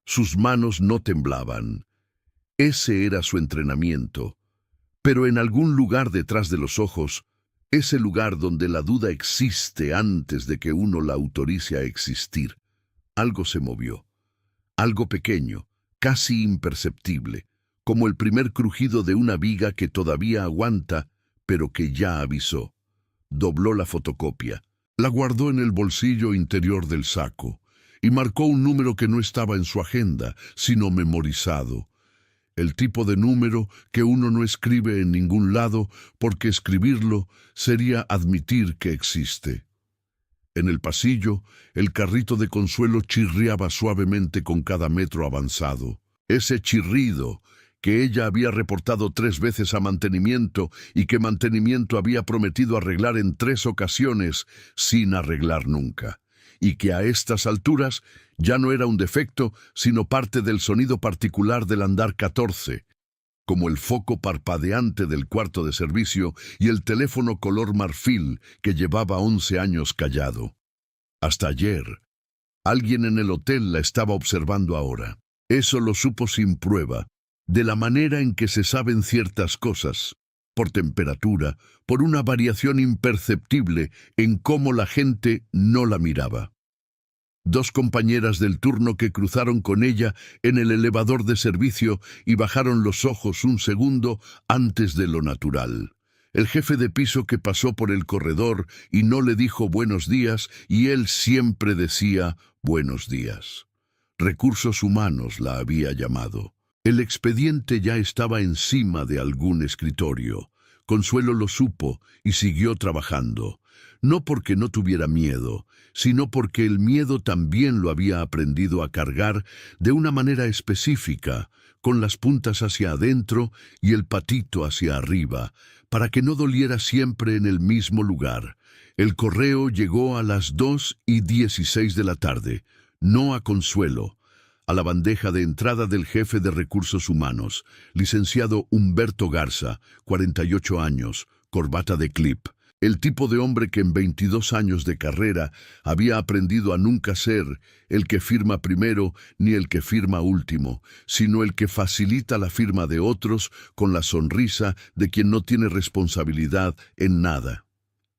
Sus manos no temblaban. Ese era su entrenamiento. Pero en algún lugar detrás de los ojos, ese lugar donde la duda existe antes de que uno la autorice a existir, algo se movió. Algo pequeño, casi imperceptible, como el primer crujido de una viga que todavía aguanta, pero que ya avisó. Dobló la fotocopia, la guardó en el bolsillo interior del saco y marcó un número que no estaba en su agenda, sino memorizado. El tipo de número que uno no escribe en ningún lado porque escribirlo sería admitir que existe. En el pasillo, el carrito de Consuelo chirriaba suavemente con cada metro avanzado. Ese chirrido que ella había reportado 3 veces a mantenimiento y que mantenimiento había prometido arreglar en 3 ocasiones sin arreglar nunca. Y que a estas alturas ya no era un defecto, sino parte del sonido particular del andar 14, como el foco parpadeante del cuarto de servicio y el teléfono color marfil que llevaba 11 años callado. Hasta ayer, alguien en el hotel la estaba observando ahora. Eso lo supo sin prueba, de la manera en que se saben ciertas cosas, por temperatura, por una variación imperceptible en cómo la gente no la miraba. 2 compañeras del turno que cruzaron con ella en el elevador de servicio y bajaron los ojos un segundo antes de lo natural. El jefe de piso que pasó por el corredor y no le dijo buenos días y él siempre decía buenos días. Recursos Humanos la había llamado. El expediente ya estaba encima de algún escritorio. Consuelo lo supo y siguió trabajando. No porque no tuviera miedo, sino porque el miedo también lo había aprendido a cargar de una manera específica, con las puntas hacia adentro y el patito hacia arriba, para que no doliera siempre en el mismo lugar. El correo llegó a las 2:16 de la tarde, no a Consuelo, a la bandeja de entrada del jefe de Recursos Humanos, licenciado Humberto Garza, 48 años, corbata de clip. El tipo de hombre que en 22 años de carrera había aprendido a nunca ser el que firma primero ni el que firma último, sino el que facilita la firma de otros con la sonrisa de quien no tiene responsabilidad en nada.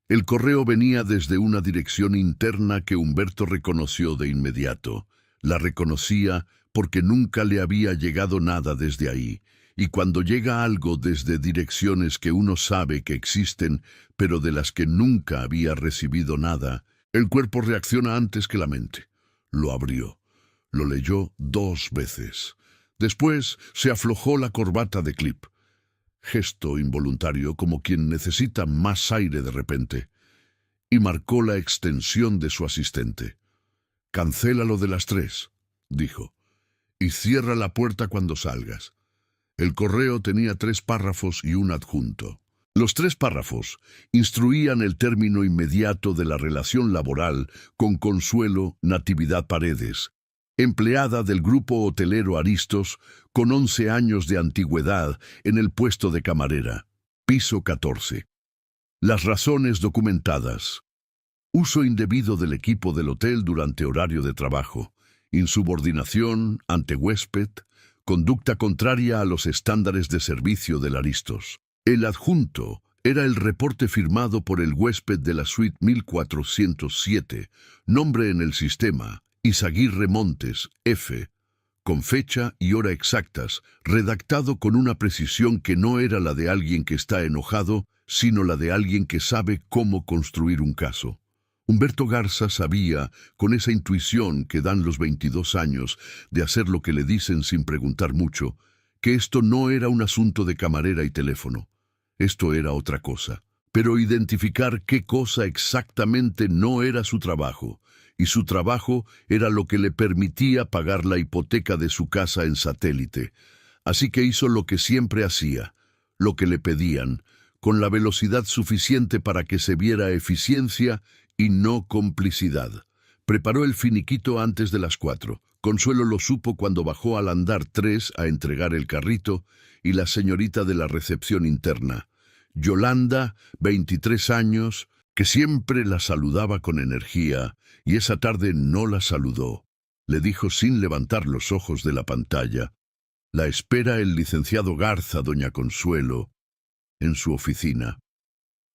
El correo venía desde una dirección interna que Humberto reconoció de inmediato. La reconocía porque nunca le había llegado nada desde ahí. Y cuando llega algo desde direcciones que uno sabe que existen, pero de las que nunca había recibido nada, el cuerpo reacciona antes que la mente. Lo abrió. Lo leyó 2 veces. Después se aflojó la corbata de clip. Gesto involuntario como quien necesita más aire de repente. Y marcó la extensión de su asistente. «Cancela lo de las 3», dijo, «y cierra la puerta cuando salgas». El correo tenía 3 párrafos y un adjunto. Los 3 párrafos instruían el término inmediato de la relación laboral con Consuelo Natividad Paredes, empleada del grupo hotelero Aristos con 11 años de antigüedad en el puesto de camarera. Piso 14. Las razones documentadas. Uso indebido del equipo del hotel durante horario de trabajo, insubordinación ante huésped, conducta contraria a los estándares de servicio del Aristos. El adjunto era el reporte firmado por el huésped de la suite 1407, nombre en el sistema, Izaguirre Montes, F., con fecha y hora exactas, redactado con una precisión que no era la de alguien que está enojado, sino la de alguien que sabe cómo construir un caso. Humberto Garza sabía, con esa intuición que dan los 22 años, de hacer lo que le dicen sin preguntar mucho, que esto no era un asunto de camarera y teléfono. Esto era otra cosa. Pero identificar qué cosa exactamente no era su trabajo, y su trabajo era lo que le permitía pagar la hipoteca de su casa en Satélite. Así que hizo lo que siempre hacía, lo que le pedían, con la velocidad suficiente para que se viera eficiencia y no complicidad. Preparó el finiquito antes de las 4. Consuelo lo supo cuando bajó al andar 3 a entregar el carrito, y la señorita de la recepción interna, Yolanda, 23 años, que siempre la saludaba con energía, y esa tarde no la saludó. Le dijo sin levantar los ojos de la pantalla: «La espera el licenciado Garza, doña Consuelo, en su oficina».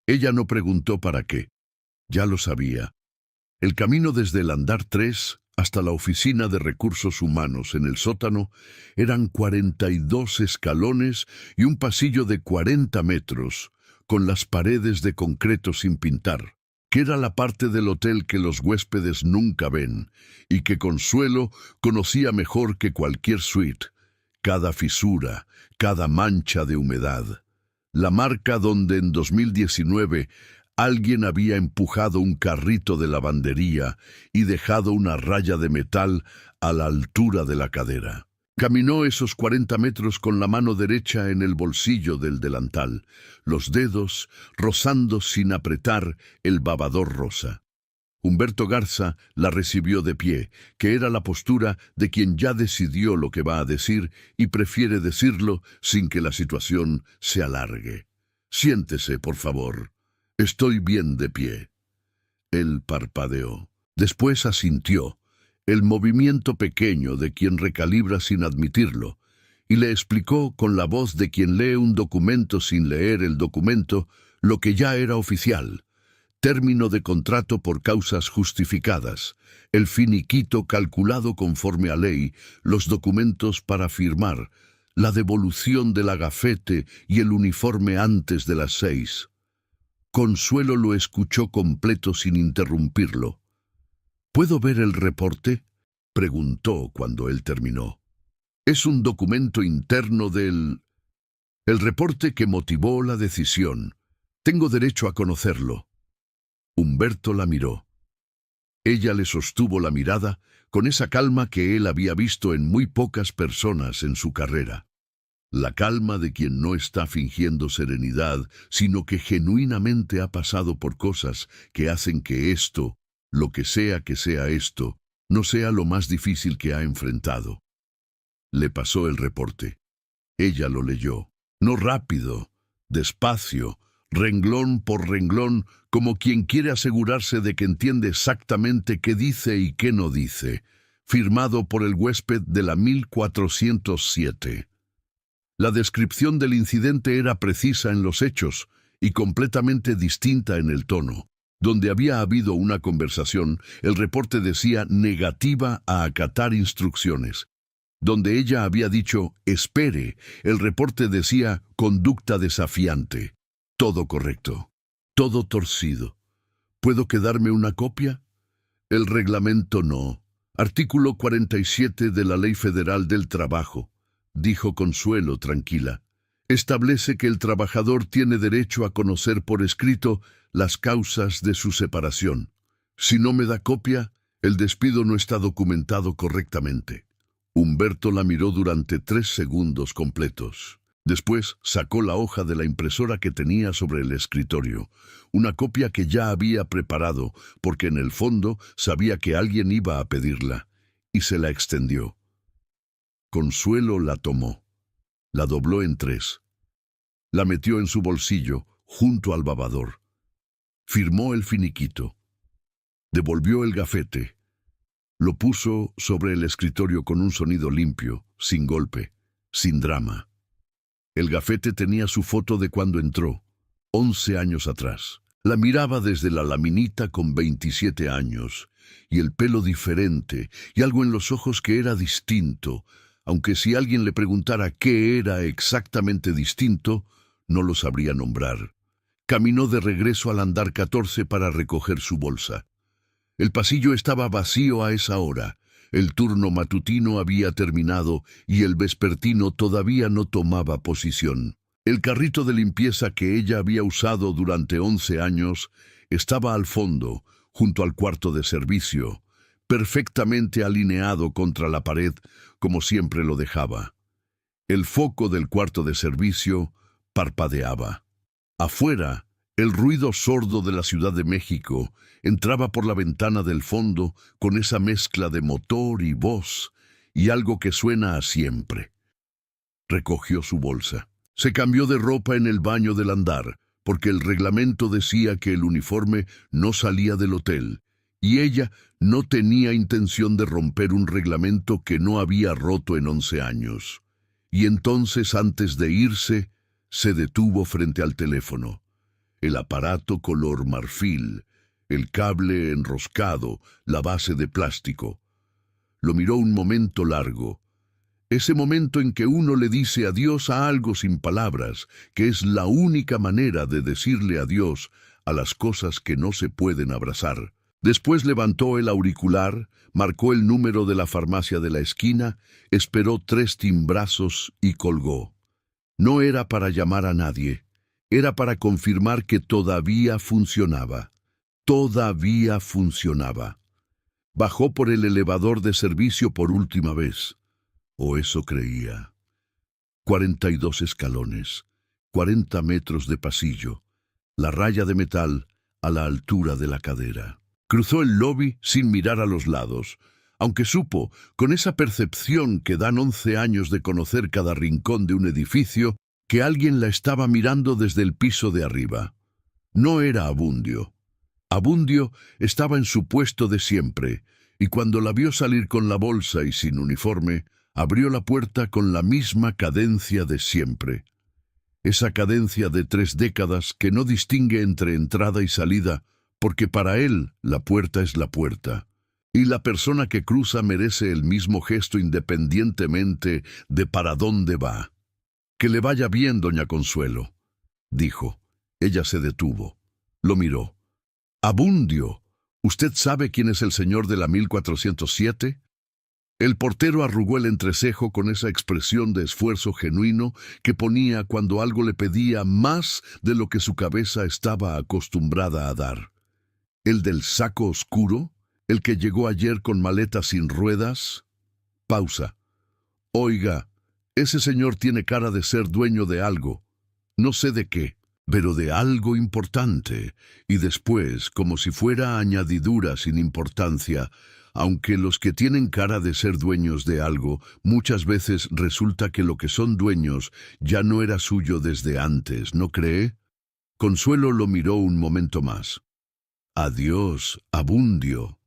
Ella no preguntó para qué. Ya lo sabía. El camino desde el andar 3 hasta la oficina de recursos humanos en el sótano eran 42 escalones y un pasillo de 40 metros, con las paredes de concreto sin pintar, que era la parte del hotel que los huéspedes nunca ven, y que Consuelo conocía mejor que cualquier suite. Cada fisura, cada mancha de humedad. La marca donde en 2019 alguien había empujado un carrito de lavandería y dejado una raya de metal a la altura de la cadera. Caminó esos 40 metros con la mano derecha en el bolsillo del delantal, los dedos rozando sin apretar el babador rosa. Humberto Garza la recibió de pie, que era la postura de quien ya decidió lo que va a decir y prefiere decirlo sin que la situación se alargue. «Siéntese, por favor». «Estoy bien de pie». Él parpadeó. Después asintió, el movimiento pequeño de quien recalibra sin admitirlo, y le explicó con la voz de quien lee un documento sin leer el documento lo que ya era oficial: término de contrato por causas justificadas, el finiquito calculado conforme a ley, los documentos para firmar, la devolución del agafete y el uniforme antes de las 6. Consuelo lo escuchó completo sin interrumpirlo. «¿Puedo ver el reporte?», preguntó cuando él terminó. «Es un documento interno del... el reporte que motivó la decisión. Tengo derecho a conocerlo». Humberto la miró. Ella le sostuvo la mirada con esa calma que él había visto en muy pocas personas en su carrera. La calma de quien no está fingiendo serenidad, sino que genuinamente ha pasado por cosas que hacen que esto, lo que sea esto, no sea lo más difícil que ha enfrentado. Le pasó el reporte. Ella lo leyó. No rápido, despacio, renglón por renglón, como quien quiere asegurarse de que entiende exactamente qué dice y qué no dice. Firmado por el huésped de la 1407. La descripción del incidente era precisa en los hechos y completamente distinta en el tono. Donde había habido una conversación, el reporte decía negativa a acatar instrucciones. Donde ella había dicho espere, el reporte decía conducta desafiante. Todo correcto, todo torcido. ¿Puedo quedarme una copia? El reglamento no. Artículo 47 de la Ley Federal del Trabajo, dijo Consuelo tranquila. Establece que el trabajador tiene derecho a conocer por escrito las causas de su separación. Si no me da copia, el despido no está documentado correctamente. Humberto la miró durante 3 segundos completos. Después sacó la hoja de la impresora que tenía sobre el escritorio, una copia que ya había preparado, porque en el fondo sabía que alguien iba a pedirla, y se la extendió. Consuelo la tomó, la dobló en 3, la metió en su bolsillo, junto al babador. Firmó el finiquito. Devolvió el gafete. Lo puso sobre el escritorio con un sonido limpio, sin golpe, sin drama. El gafete tenía su foto de cuando entró, 11 años atrás. La miraba desde la laminita con 27 años, y el pelo diferente, y algo en los ojos que era distinto, aunque si alguien le preguntara qué era exactamente distinto, no lo sabría nombrar. Caminó de regreso al andar 14 para recoger su bolsa. El pasillo estaba vacío a esa hora. El turno matutino había terminado y el vespertino todavía no tomaba posición. El carrito de limpieza que ella había usado durante 11 años estaba al fondo, junto al cuarto de servicio, perfectamente alineado contra la pared, como siempre lo dejaba. El foco del cuarto de servicio parpadeaba. Afuera, el ruido sordo de la Ciudad de México entraba por la ventana del fondo con esa mezcla de motor y voz, y algo que suena a siempre. Recogió su bolsa. Se cambió de ropa en el baño del andar, porque el reglamento decía que el uniforme no salía del hotel, y ella no tenía intención de romper un reglamento que no había roto en 11 años. Y entonces, antes de irse, se detuvo frente al teléfono. El aparato color marfil, el cable enroscado, la base de plástico. Lo miró un momento largo. Ese momento en que uno le dice adiós a algo sin palabras, que es la única manera de decirle adiós a las cosas que no se pueden abrazar. Después levantó el auricular, marcó el número de la farmacia de la esquina, esperó 3 timbrazos y colgó. No era para llamar a nadie, era para confirmar que todavía funcionaba. Todavía funcionaba. Bajó por el elevador de servicio por última vez. O eso creía. 42 escalones, 40 metros de pasillo, la raya de metal a la altura de la cadera. Cruzó el lobby sin mirar a los lados, aunque supo, con esa percepción que dan 11 años de conocer cada rincón de un edificio, que alguien la estaba mirando desde el piso de arriba. No era Abundio. Abundio estaba en su puesto de siempre, y cuando la vio salir con la bolsa y sin uniforme, abrió la puerta con la misma cadencia de siempre. Esa cadencia de 3 décadas que no distingue entre entrada y salida, porque para él la puerta es la puerta, y la persona que cruza merece el mismo gesto independientemente de para dónde va. «Que le vaya bien, doña Consuelo», dijo. Ella se detuvo. Lo miró. «Abundio, ¿usted sabe quién es el señor de la 1407? El portero arrugó el entrecejo con esa expresión de esfuerzo genuino que ponía cuando algo le pedía más de lo que su cabeza estaba acostumbrada a dar. ¿El del saco oscuro? ¿El que llegó ayer con maleta sin ruedas? Pausa. Oiga, ese señor tiene cara de ser dueño de algo. No sé de qué, pero de algo importante. Y después, como si fuera añadidura sin importancia, aunque los que tienen cara de ser dueños de algo, muchas veces resulta que lo que son dueños ya no era suyo desde antes, ¿no cree? Consuelo lo miró un momento más. Adiós, Abundio.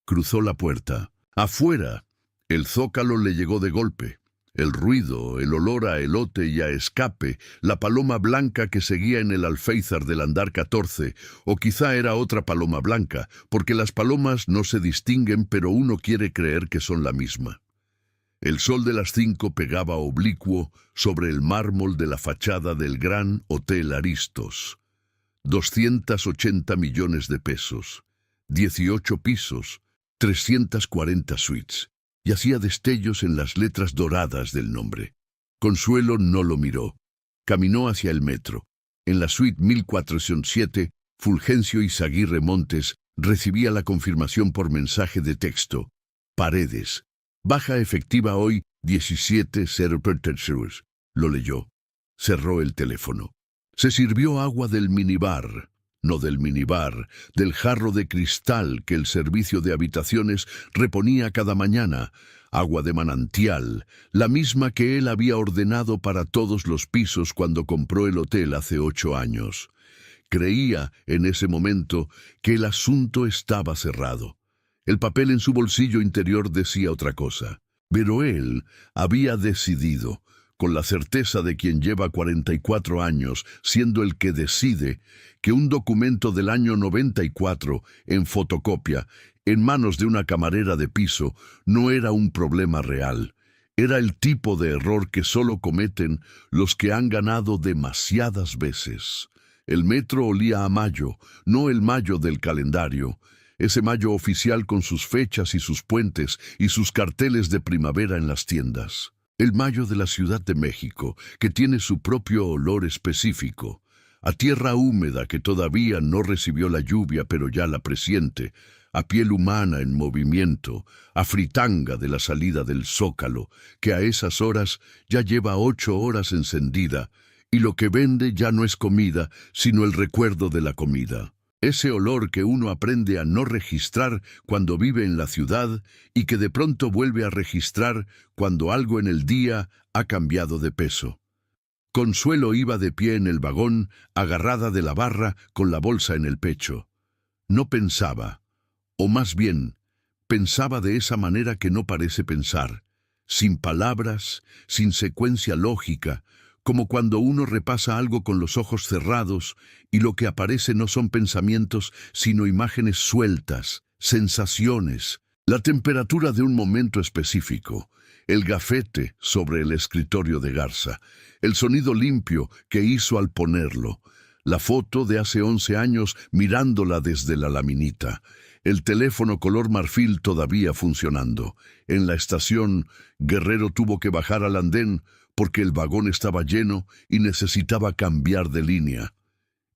Cruzó la puerta. Afuera, el zócalo le llegó de golpe. El ruido, el olor a elote y a escape, la paloma blanca que seguía en el alféizar del andar 14, o quizá era otra paloma blanca, porque las palomas no se distinguen, pero uno quiere creer que son la misma. El sol de las 5 pegaba oblicuo sobre el mármol de la fachada del Gran Hotel Aristos. 280 millones de pesos, 18 pisos, 340 suites. Y hacía destellos en las letras doradas del nombre. Consuelo no lo miró. Caminó hacia el metro. En la suite 1407, Fulgencio Izaguirre Montes recibía la confirmación por mensaje de texto. Paredes. Baja efectiva hoy, 17 Lo leyó. Cerró el teléfono. Se sirvió agua del minibar, no del minibar, del jarro de cristal que el servicio de habitaciones reponía cada mañana, agua de manantial, la misma que él había ordenado para todos los pisos cuando compró el hotel hace 8 años. Creía, en ese momento, que el asunto estaba cerrado. El papel en su bolsillo interior decía otra cosa. Pero él había decidido, con la certeza de quien lleva 44 años, siendo el que decide, que un documento del año 94, en fotocopia, en manos de una camarera de piso, no era un problema real. Era el tipo de error que solo cometen los que han ganado demasiadas veces. El metro olía a mayo, no el mayo del calendario, ese mayo oficial con sus fechas y sus puentes y sus carteles de primavera en las tiendas. El mayo de la Ciudad de México, que tiene su propio olor específico, a tierra húmeda que todavía no recibió la lluvia pero ya la presiente, a piel humana en movimiento, a fritanga de la salida del Zócalo, que a esas horas ya lleva 8 horas encendida, y lo que vende ya no es comida, sino el recuerdo de la comida. Ese olor que uno aprende a no registrar cuando vive en la ciudad y que de pronto vuelve a registrar cuando algo en el día ha cambiado de peso. Consuelo iba de pie en el vagón, agarrada de la barra, con la bolsa en el pecho. No pensaba, o más bien, pensaba de esa manera que no parece pensar, sin palabras, sin secuencia lógica, como cuando uno repasa algo con los ojos cerrados y lo que aparece no son pensamientos, sino imágenes sueltas, sensaciones, la temperatura de un momento específico, el gafete sobre el escritorio de Garza, el sonido limpio que hizo al ponerlo, la foto de hace 11 años mirándola desde la laminita, el teléfono color marfil todavía funcionando. En la estación, Guerrero tuvo que bajar al andén porque el vagón estaba lleno y necesitaba cambiar de línea.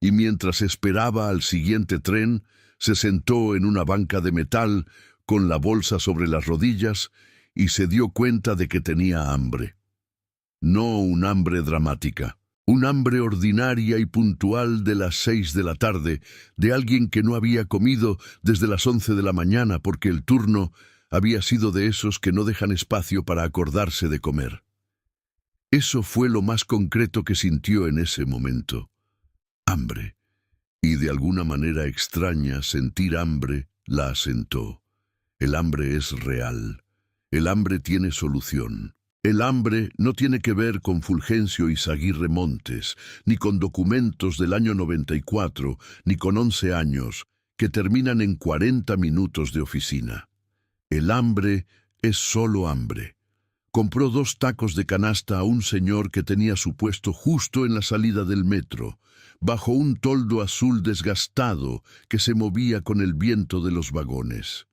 Y mientras esperaba al siguiente tren, se sentó en una banca de metal con la bolsa sobre las rodillas y se dio cuenta de que tenía hambre. No un hambre dramática, un hambre ordinaria y puntual de las 6 de la tarde, de alguien que no había comido desde las 11 de la mañana porque el turno había sido de esos que no dejan espacio para acordarse de comer. Eso fue lo más concreto que sintió en ese momento. Hambre. Y de alguna manera extraña, sentir hambre la asentó. El hambre es real. El hambre tiene solución. El hambre no tiene que ver con Fulgencio Izaguirre Montes, ni con documentos del año 94, ni con 11 años, que terminan en 40 minutos de oficina. El hambre es solo hambre. Compró 2 tacos de canasta a un señor que tenía su puesto justo en la salida del metro, bajo un toldo azul desgastado que se movía con el viento de los vagones.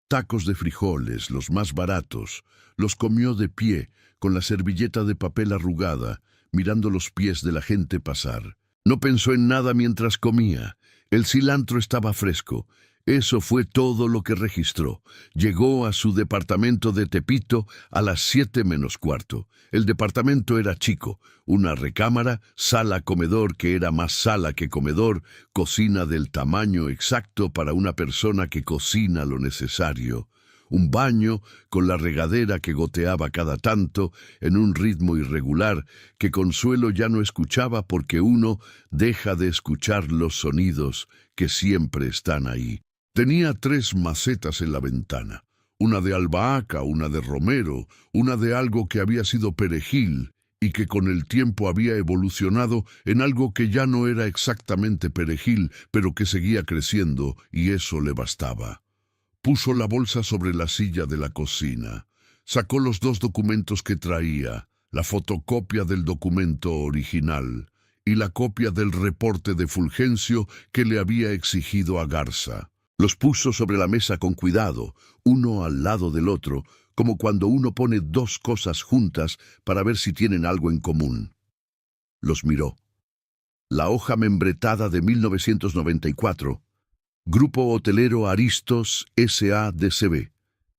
Tacos de frijoles, los más baratos, los comió de pie, con la servilleta de papel arrugada, mirando los pies de la gente pasar. No pensó en nada mientras comía. El cilantro estaba fresco. Eso fue todo lo que registró. Llegó a su departamento de Tepito a las 7 menos cuarto. El departamento era chico, una recámara, sala-comedor que era más sala que comedor, cocina del tamaño exacto para una persona que cocina lo necesario, un baño con la regadera que goteaba cada tanto en un ritmo irregular que Consuelo ya no escuchaba porque uno deja de escuchar los sonidos que siempre están ahí. Tenía 3 macetas en la ventana, una de albahaca, una de romero, una de algo que había sido perejil y que con el tiempo había evolucionado en algo que ya no era exactamente perejil, pero que seguía creciendo y eso le bastaba. Puso la bolsa sobre la silla de la cocina, sacó los 2 documentos que traía, la fotocopia del documento original y la copia del reporte de Fulgencio que le había exigido a Garza. Los puso sobre la mesa con cuidado, uno al lado del otro, como cuando uno pone 2 cosas juntas para ver si tienen algo en común. Los miró. La hoja membretada de 1994, Grupo Hotelero Aristos S.A.D.C.B.,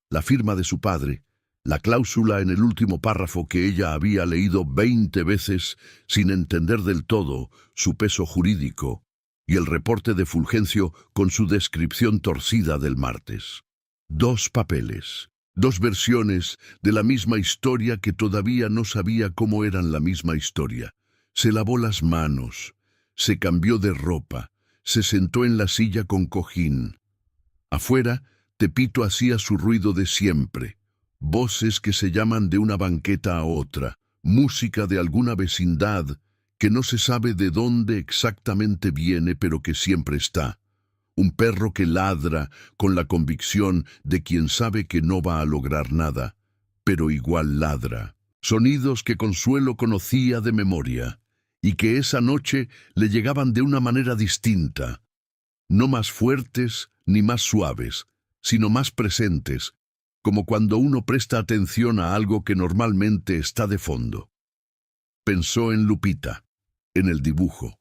la firma de su padre, la cláusula en el último párrafo que ella había leído 20 veces sin entender del todo su peso jurídico, y el reporte de Fulgencio con su descripción torcida del martes. 2 papeles, 2 versiones de la misma historia que todavía no sabía cómo eran la misma historia. Se lavó las manos, se cambió de ropa, se sentó en la silla con cojín. Afuera, Tepito hacía su ruido de siempre, voces que se llaman de una banqueta a otra, música de alguna vecindad que no se sabe de dónde exactamente viene, pero que siempre está. Un perro que ladra con la convicción de quien sabe que no va a lograr nada, pero igual ladra. Sonidos que Consuelo conocía de memoria y que esa noche le llegaban de una manera distinta, no más fuertes ni más suaves, sino más presentes, como cuando uno presta atención a algo que normalmente está de fondo. Pensó en Lupita, en el dibujo.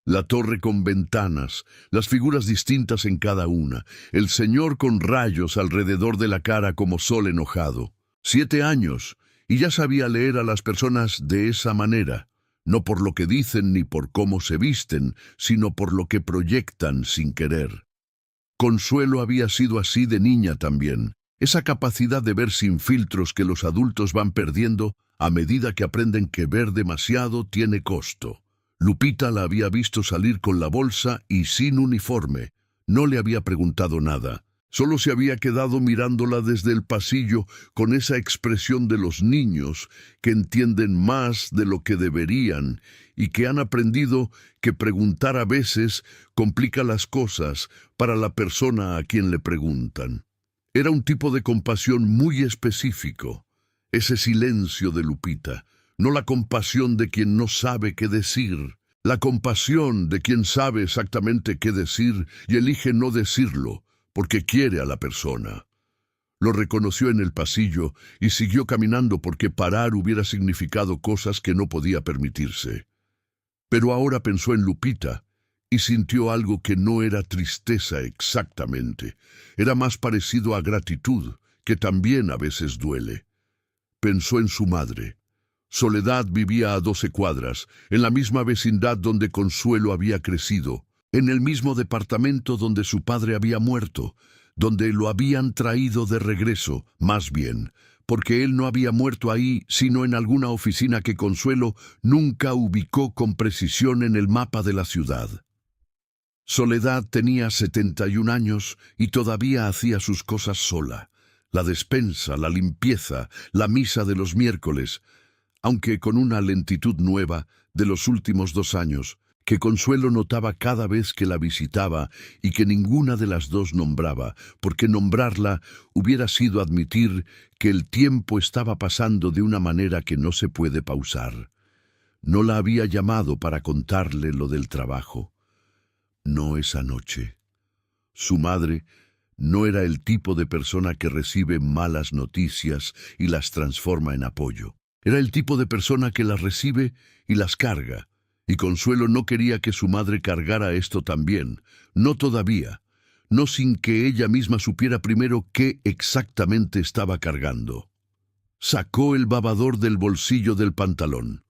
La torre con ventanas, las figuras distintas en cada una, el señor con rayos alrededor de la cara como sol enojado. 7 años, y ya sabía leer a las personas de esa manera, no por lo que dicen ni por cómo se visten, sino por lo que proyectan sin querer. Consuelo había sido así de niña también, esa capacidad de ver sin filtros que los adultos van perdiendo a medida que aprenden que ver demasiado tiene costo. Lupita la había visto salir con la bolsa y sin uniforme. No le había preguntado nada. Solo se había quedado mirándola desde el pasillo con esa expresión de los niños que entienden más de lo que deberían y que han aprendido que preguntar a veces complica las cosas para la persona a quien le preguntan. Era un tipo de compasión muy específico, ese silencio de Lupita. No la compasión de quien no sabe qué decir, la compasión de quien sabe exactamente qué decir y elige no decirlo, porque quiere a la persona. Lo reconoció en el pasillo y siguió caminando porque parar hubiera significado cosas que no podía permitirse. Pero ahora pensó en Lupita y sintió algo que no era tristeza exactamente, era más parecido a gratitud, que también a veces duele. Pensó en su madre. Soledad vivía a 12 cuadras, en la misma vecindad donde Consuelo había crecido, en el mismo departamento donde su padre había muerto, donde lo habían traído de regreso, más bien, porque él no había muerto ahí, sino en alguna oficina que Consuelo nunca ubicó con precisión en el mapa de la ciudad. Soledad tenía 71 años y todavía hacía sus cosas sola, la despensa, la limpieza, la misa de los miércoles, aunque con una lentitud nueva de los últimos 2 años, que Consuelo notaba cada vez que la visitaba y que ninguna de las dos nombraba, porque nombrarla hubiera sido admitir que el tiempo estaba pasando de una manera que no se puede pausar. No la había llamado para contarle lo del trabajo. No esa noche. Su madre no era el tipo de persona que recibe malas noticias y las transforma en apoyo. Era el tipo de persona que las recibe y las carga, y Consuelo no quería que su madre cargara esto también, no todavía, no sin que ella misma supiera primero qué exactamente estaba cargando. Sacó el babador del bolsillo del pantalón.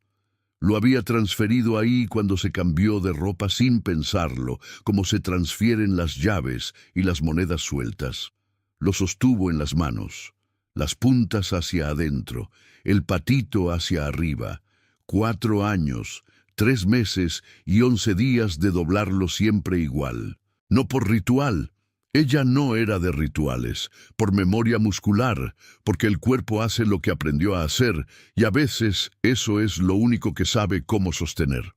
Lo había transferido ahí cuando se cambió de ropa sin pensarlo, como se transfieren las llaves y las monedas sueltas. Lo sostuvo en las manos, las puntas hacia adentro, el patito hacia arriba. 4 años, 3 meses y 11 días de doblarlo siempre igual. No por ritual. Ella no era de rituales, por memoria muscular, porque el cuerpo hace lo que aprendió a hacer, y a veces eso es lo único que sabe cómo sostener.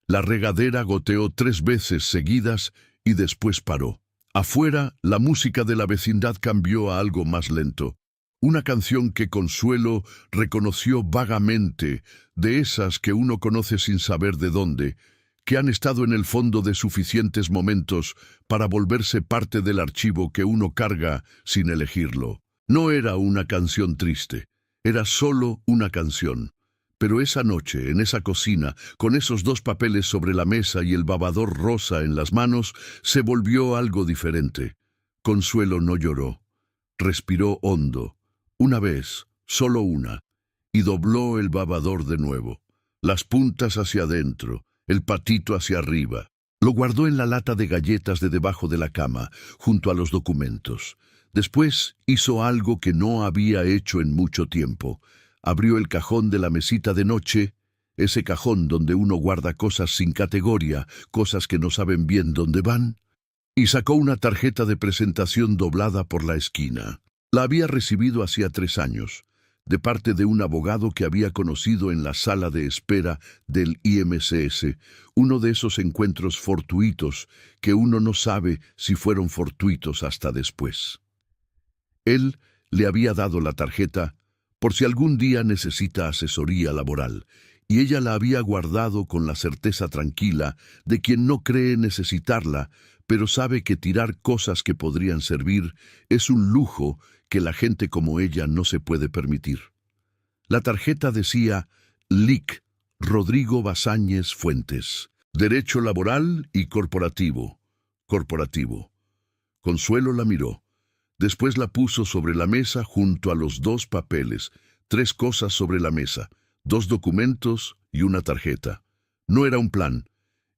La regadera goteó 3 veces seguidas y después paró. Afuera, la música de la vecindad cambió a algo más lento. Una canción que Consuelo reconoció vagamente, de esas que uno conoce sin saber de dónde, que han estado en el fondo de suficientes momentos para volverse parte del archivo que uno carga sin elegirlo. No era una canción triste, era solo una canción. Pero esa noche, en esa cocina, con esos 2 papeles sobre la mesa y el babador rosa en las manos, se volvió algo diferente. Consuelo no lloró. Respiró hondo. Una vez, solo una, y dobló el babador de nuevo, las puntas hacia adentro, el patito hacia arriba. Lo guardó en la lata de galletas de debajo de la cama, junto a los documentos. Después hizo algo que no había hecho en mucho tiempo. Abrió el cajón de la mesita de noche, ese cajón donde uno guarda cosas sin categoría, cosas que no saben bien dónde van, y sacó una tarjeta de presentación doblada por la esquina. La había recibido hacía 3 años, de parte de un abogado que había conocido en la sala de espera del IMCS, uno de esos encuentros fortuitos que uno no sabe si fueron fortuitos hasta después. Él le había dado la tarjeta por si algún día necesita asesoría laboral, y ella la había guardado con la certeza tranquila de quien no cree necesitarla, pero sabe que tirar cosas que podrían servir es un lujo que la gente como ella no se puede permitir. La tarjeta decía LIC, Rodrigo Basáñez Fuentes, Derecho Laboral y Corporativo. Corporativo. Consuelo la miró. Después la puso sobre la mesa junto a los 2 papeles, 3 cosas sobre la mesa, 2 documentos y una tarjeta. No era un plan.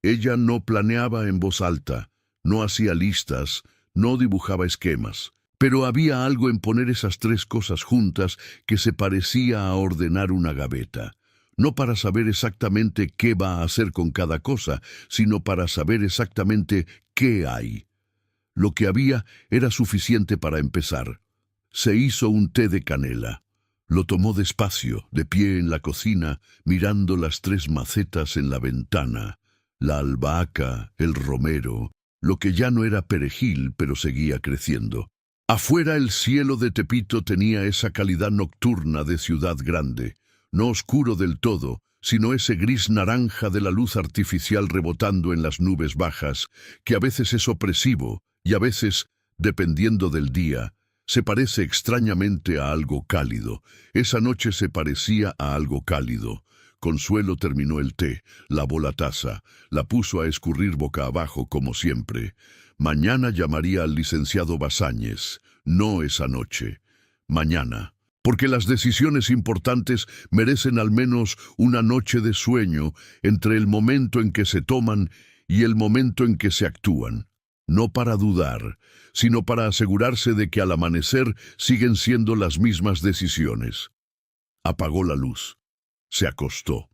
Ella no planeaba en voz alta, no hacía listas, no dibujaba esquemas. Pero había algo en poner esas 3 cosas juntas que se parecía a ordenar una gaveta. No para saber exactamente qué va a hacer con cada cosa, sino para saber exactamente qué hay. Lo que había era suficiente para empezar. Se hizo un té de canela. Lo tomó despacio, de pie en la cocina, mirando las 3 macetas en la ventana, la albahaca, el romero, lo que ya no era perejil, pero seguía creciendo. Afuera el cielo de Tepito tenía esa calidad nocturna de ciudad grande, no oscuro del todo, sino ese gris naranja de la luz artificial rebotando en las nubes bajas, que a veces es opresivo y a veces, dependiendo del día, se parece extrañamente a algo cálido. Esa noche se parecía a algo cálido. Consuelo terminó el té, lavó la taza, la puso a escurrir boca abajo como siempre. Mañana llamaría al licenciado Basáñez, no esa noche. Mañana. Porque las decisiones importantes merecen al menos una noche de sueño entre el momento en que se toman y el momento en que se actúan. No para dudar, sino para asegurarse de que al amanecer siguen siendo las mismas decisiones. Apagó la luz. Se acostó.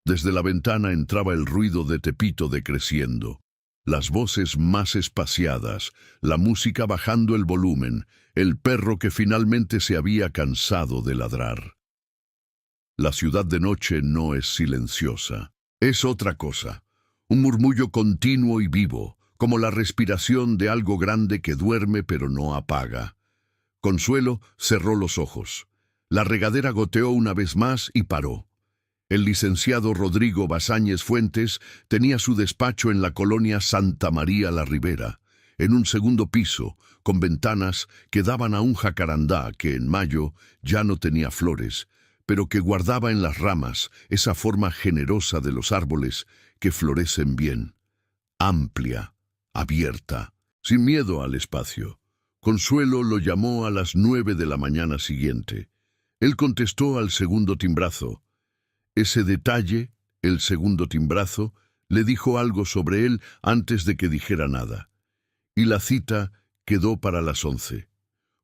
Desde la ventana entraba el ruido de Tepito decreciendo. Las voces más espaciadas, la música bajando el volumen, el perro que finalmente se había cansado de ladrar. La ciudad de noche no es silenciosa. Es otra cosa. Un murmullo continuo y vivo, como la respiración de algo grande que duerme pero no apaga. Consuelo cerró los ojos. La regadera goteó una vez más y paró. El licenciado Rodrigo Basáñez Fuentes tenía su despacho en la colonia Santa María la Ribera, en un segundo piso, con ventanas que daban a un jacarandá que en mayo ya no tenía flores, pero que guardaba en las ramas esa forma generosa de los árboles que florecen bien, amplia, abierta, sin miedo al espacio. Consuelo lo llamó a las 9 de la mañana siguiente. Él contestó al segundo timbrazo. Ese detalle, el segundo timbrazo, le dijo algo sobre él antes de que dijera nada. Y la cita quedó para las 11.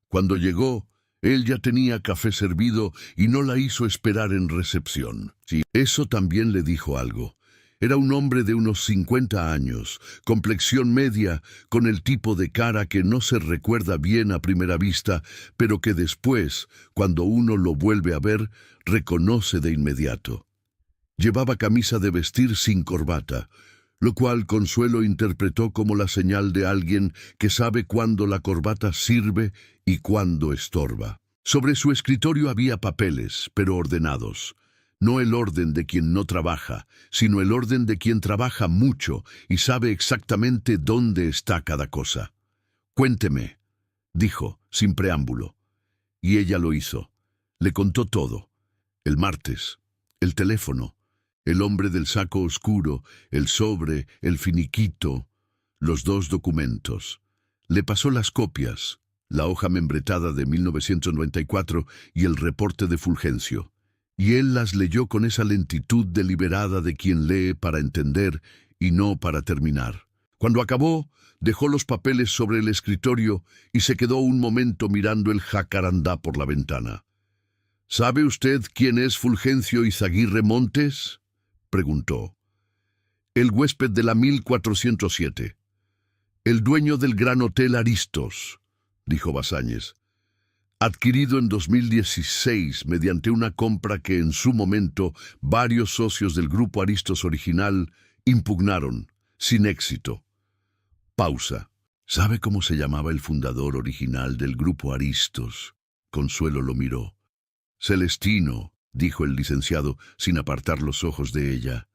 Cuando llegó, él ya tenía café servido y no la hizo esperar en recepción. Sí, eso también le dijo algo. Era un hombre de unos 50 años, complexión media, con el tipo de cara que no se recuerda bien a primera vista, pero que después, cuando uno lo vuelve a ver, reconoce de inmediato. Llevaba camisa de vestir sin corbata, lo cual Consuelo interpretó como la señal de alguien que sabe cuándo la corbata sirve y cuándo estorba. Sobre su escritorio había papeles, pero ordenados. No el orden de quien no trabaja, sino el orden de quien trabaja mucho y sabe exactamente dónde está cada cosa. «Cuénteme», dijo, sin preámbulo. Y ella lo hizo. Le contó todo. El martes, el teléfono, el hombre del saco oscuro, el sobre, el finiquito, los 2 documentos. Le pasó las copias, la hoja membretada de 1994 y el reporte de Fulgencio. Y él las leyó con esa lentitud deliberada de quien lee para entender y no para terminar. Cuando acabó, dejó los papeles sobre el escritorio y se quedó un momento mirando el jacarandá por la ventana. ¿Sabe usted quién es Fulgencio Izaguirre Montes?, preguntó. El huésped de la 1407. El dueño del Gran Hotel Aristos, dijo Basáñez. Adquirido en 2016 mediante una compra que en su momento varios socios del grupo Aristos original impugnaron, sin éxito. Pausa. ¿Sabe cómo se llamaba el fundador original del grupo Aristos? Consuelo lo miró. Celestino, dijo el licenciado, sin apartar los ojos de ella.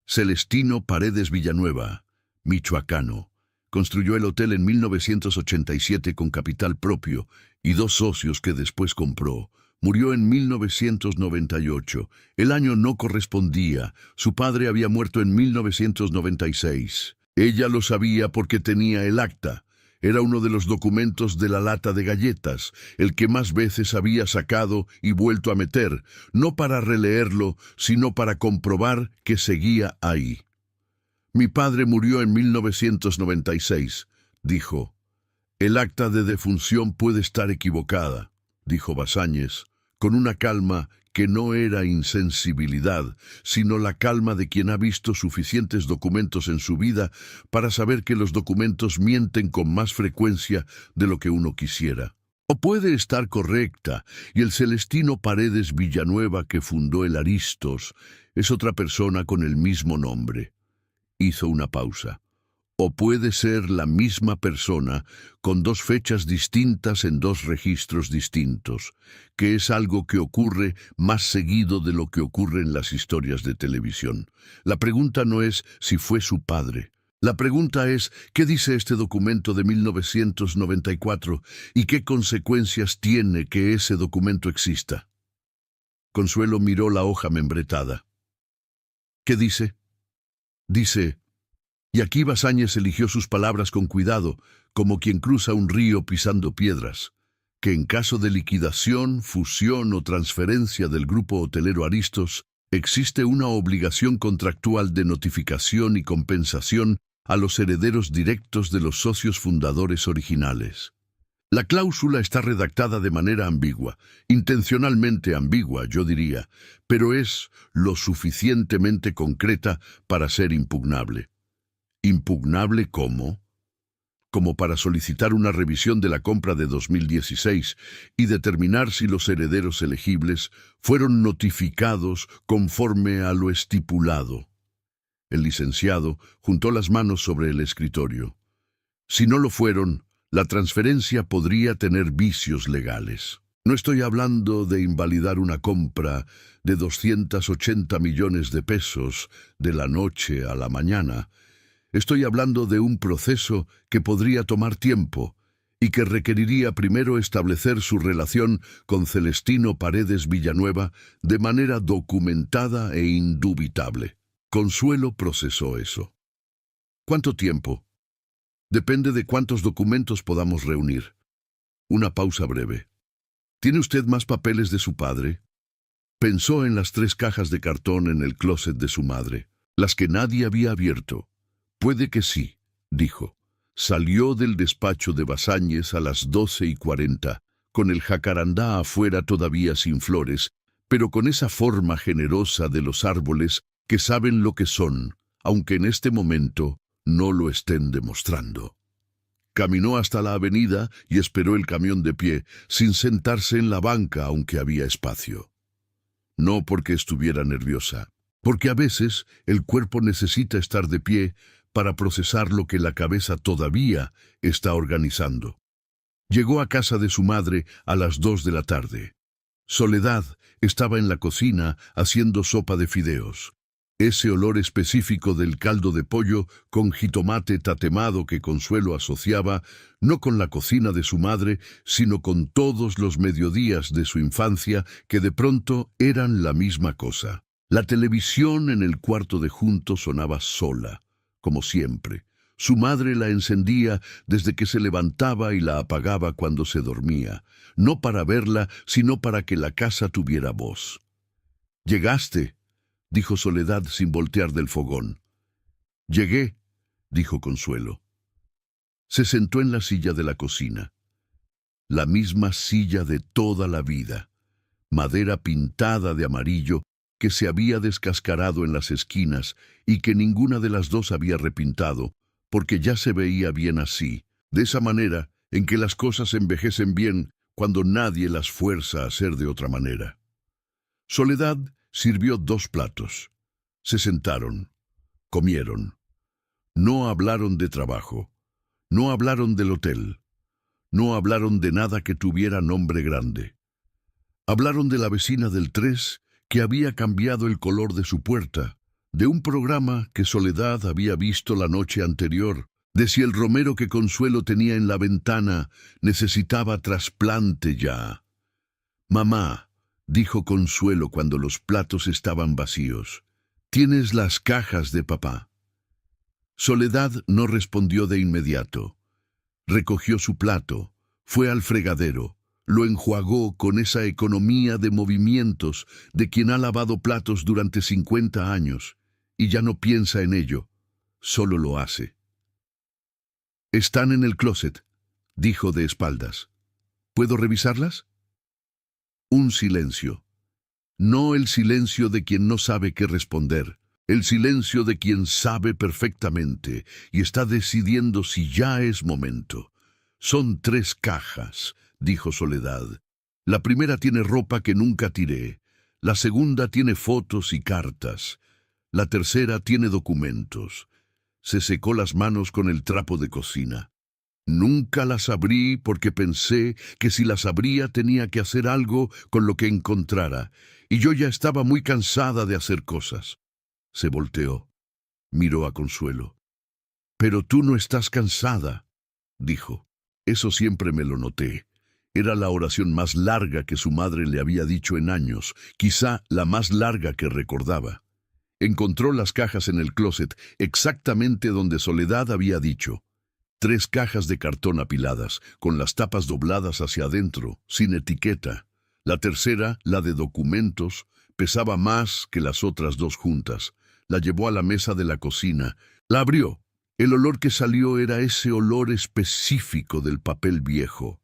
Celestino Paredes Villanueva, michoacano. Construyó el hotel en 1987 con capital propio y 2 socios que después compró. Murió en 1998. El año no correspondía. Su padre había muerto en 1996. Ella lo sabía porque tenía el acta. Era uno de los documentos de la lata de galletas, el que más veces había sacado y vuelto a meter, no para releerlo, sino para comprobar que seguía ahí. Mi padre murió en 1996, dijo. El acta de defunción puede estar equivocada, dijo Basáñez, con una calma que no era insensibilidad, sino la calma de quien ha visto suficientes documentos en su vida para saber que los documentos mienten con más frecuencia de lo que uno quisiera. O puede estar correcta, y el Celestino Paredes Villanueva que fundó el Aristos es otra persona con el mismo nombre. Hizo una pausa. O puede ser la misma persona con 2 fechas distintas en 2 registros distintos, que es algo que ocurre más seguido de lo que ocurre en las historias de televisión. La pregunta no es si fue su padre. La pregunta es, ¿qué dice este documento de 1994 y qué consecuencias tiene que ese documento exista? Consuelo miró la hoja membretada. ¿Qué dice? Dice... Y aquí Basáñez eligió sus palabras con cuidado, como quien cruza un río pisando piedras, que en caso de liquidación, fusión o transferencia del grupo hotelero Aristos, existe una obligación contractual de notificación y compensación a los herederos directos de los socios fundadores originales. La cláusula está redactada de manera ambigua, intencionalmente ambigua, yo diría, pero es lo suficientemente concreta para ser impugnable. ¿Impugnable cómo? Como para solicitar una revisión de la compra de 2016 y determinar si los herederos elegibles fueron notificados conforme a lo estipulado. El licenciado juntó las manos sobre el escritorio. Si no lo fueron, la transferencia podría tener vicios legales. No estoy hablando de invalidar una compra de 280 millones de pesos de la noche a la mañana. Estoy hablando de un proceso que podría tomar tiempo y que requeriría primero establecer su relación con Celestino Paredes Villanueva de manera documentada e indubitable. Consuelo procesó eso. ¿Cuánto tiempo? Depende de cuántos documentos podamos reunir. Una pausa breve. ¿Tiene usted más papeles de su padre? Pensó en las 3 cajas de cartón en el closet de su madre, las que nadie había abierto. Puede que sí, dijo. Salió del despacho de Basáñez a las 12:40, con el jacarandá afuera todavía sin flores, pero con esa forma generosa de los árboles que saben lo que son, aunque en este momento no lo estén demostrando. Caminó hasta la avenida y esperó el camión de pie, sin sentarse en la banca aunque había espacio. No porque estuviera nerviosa, porque a veces el cuerpo necesita estar de pie para procesar lo que la cabeza todavía está organizando. Llegó a casa de su madre a las 2 de la tarde. Soledad estaba en la cocina haciendo sopa de fideos. Ese olor específico del caldo de pollo con jitomate tatemado que Consuelo asociaba no con la cocina de su madre, sino con todos los mediodías de su infancia que de pronto eran la misma cosa. La televisión en el cuarto de junto sonaba sola, como siempre, Su madre la encendía desde que se levantaba y la apagaba cuando se dormía, no para verla, sino para que la casa tuviera voz. «Llegaste», dijo Soledad sin voltear del fogón. «Llegué», dijo Consuelo. Se sentó en la silla de la cocina. La misma silla de toda la vida, madera pintada de amarillo que se había descascarado en las esquinas y que ninguna de las dos había repintado, porque ya se veía bien así, de esa manera en que las cosas envejecen bien cuando nadie las fuerza a hacer de otra manera. Soledad sirvió 2 platos. Se sentaron, comieron. No hablaron de trabajo, no hablaron del hotel, no hablaron de nada que tuviera nombre grande. Hablaron de la vecina del 3 que había cambiado el color de su puerta, de un programa que Soledad había visto la noche anterior, de si el romero que Consuelo tenía en la ventana necesitaba trasplante ya. «Mamá», dijo Consuelo cuando los platos estaban vacíos, «¿tienes las cajas de papá?» Soledad no respondió de inmediato. Recogió su plato, fue al fregadero, lo enjuagó con esa economía de movimientos de quien ha lavado platos durante 50 años, y ya no piensa en ello, solo lo hace. «Están en el closet», dijo de espaldas. «¿Puedo revisarlas?» Un silencio. No el silencio de quien no sabe qué responder, el silencio de quien sabe perfectamente y está decidiendo si ya es momento. «Son 3 cajas», dijo Soledad. «La primera tiene ropa que nunca tiré, la segunda tiene fotos y cartas, la tercera tiene documentos». Se secó las manos con el trapo de cocina. «Nunca las abrí porque pensé que si las abría tenía que hacer algo con lo que encontrara, y yo ya estaba muy cansada de hacer cosas». Se volteó, miró a Consuelo. «Pero tú no estás cansada», dijo. «Eso siempre me lo noté». Era la oración más larga que su madre le había dicho en años, quizá la más larga que recordaba. Encontró las cajas en el closet, exactamente donde Soledad había dicho. 3 cajas de cartón apiladas, con las tapas dobladas hacia adentro, sin etiqueta. La tercera, la de documentos, pesaba más que las otras 2 juntas. La llevó a la mesa de la cocina. La abrió. El olor que salió era ese olor específico del papel viejo.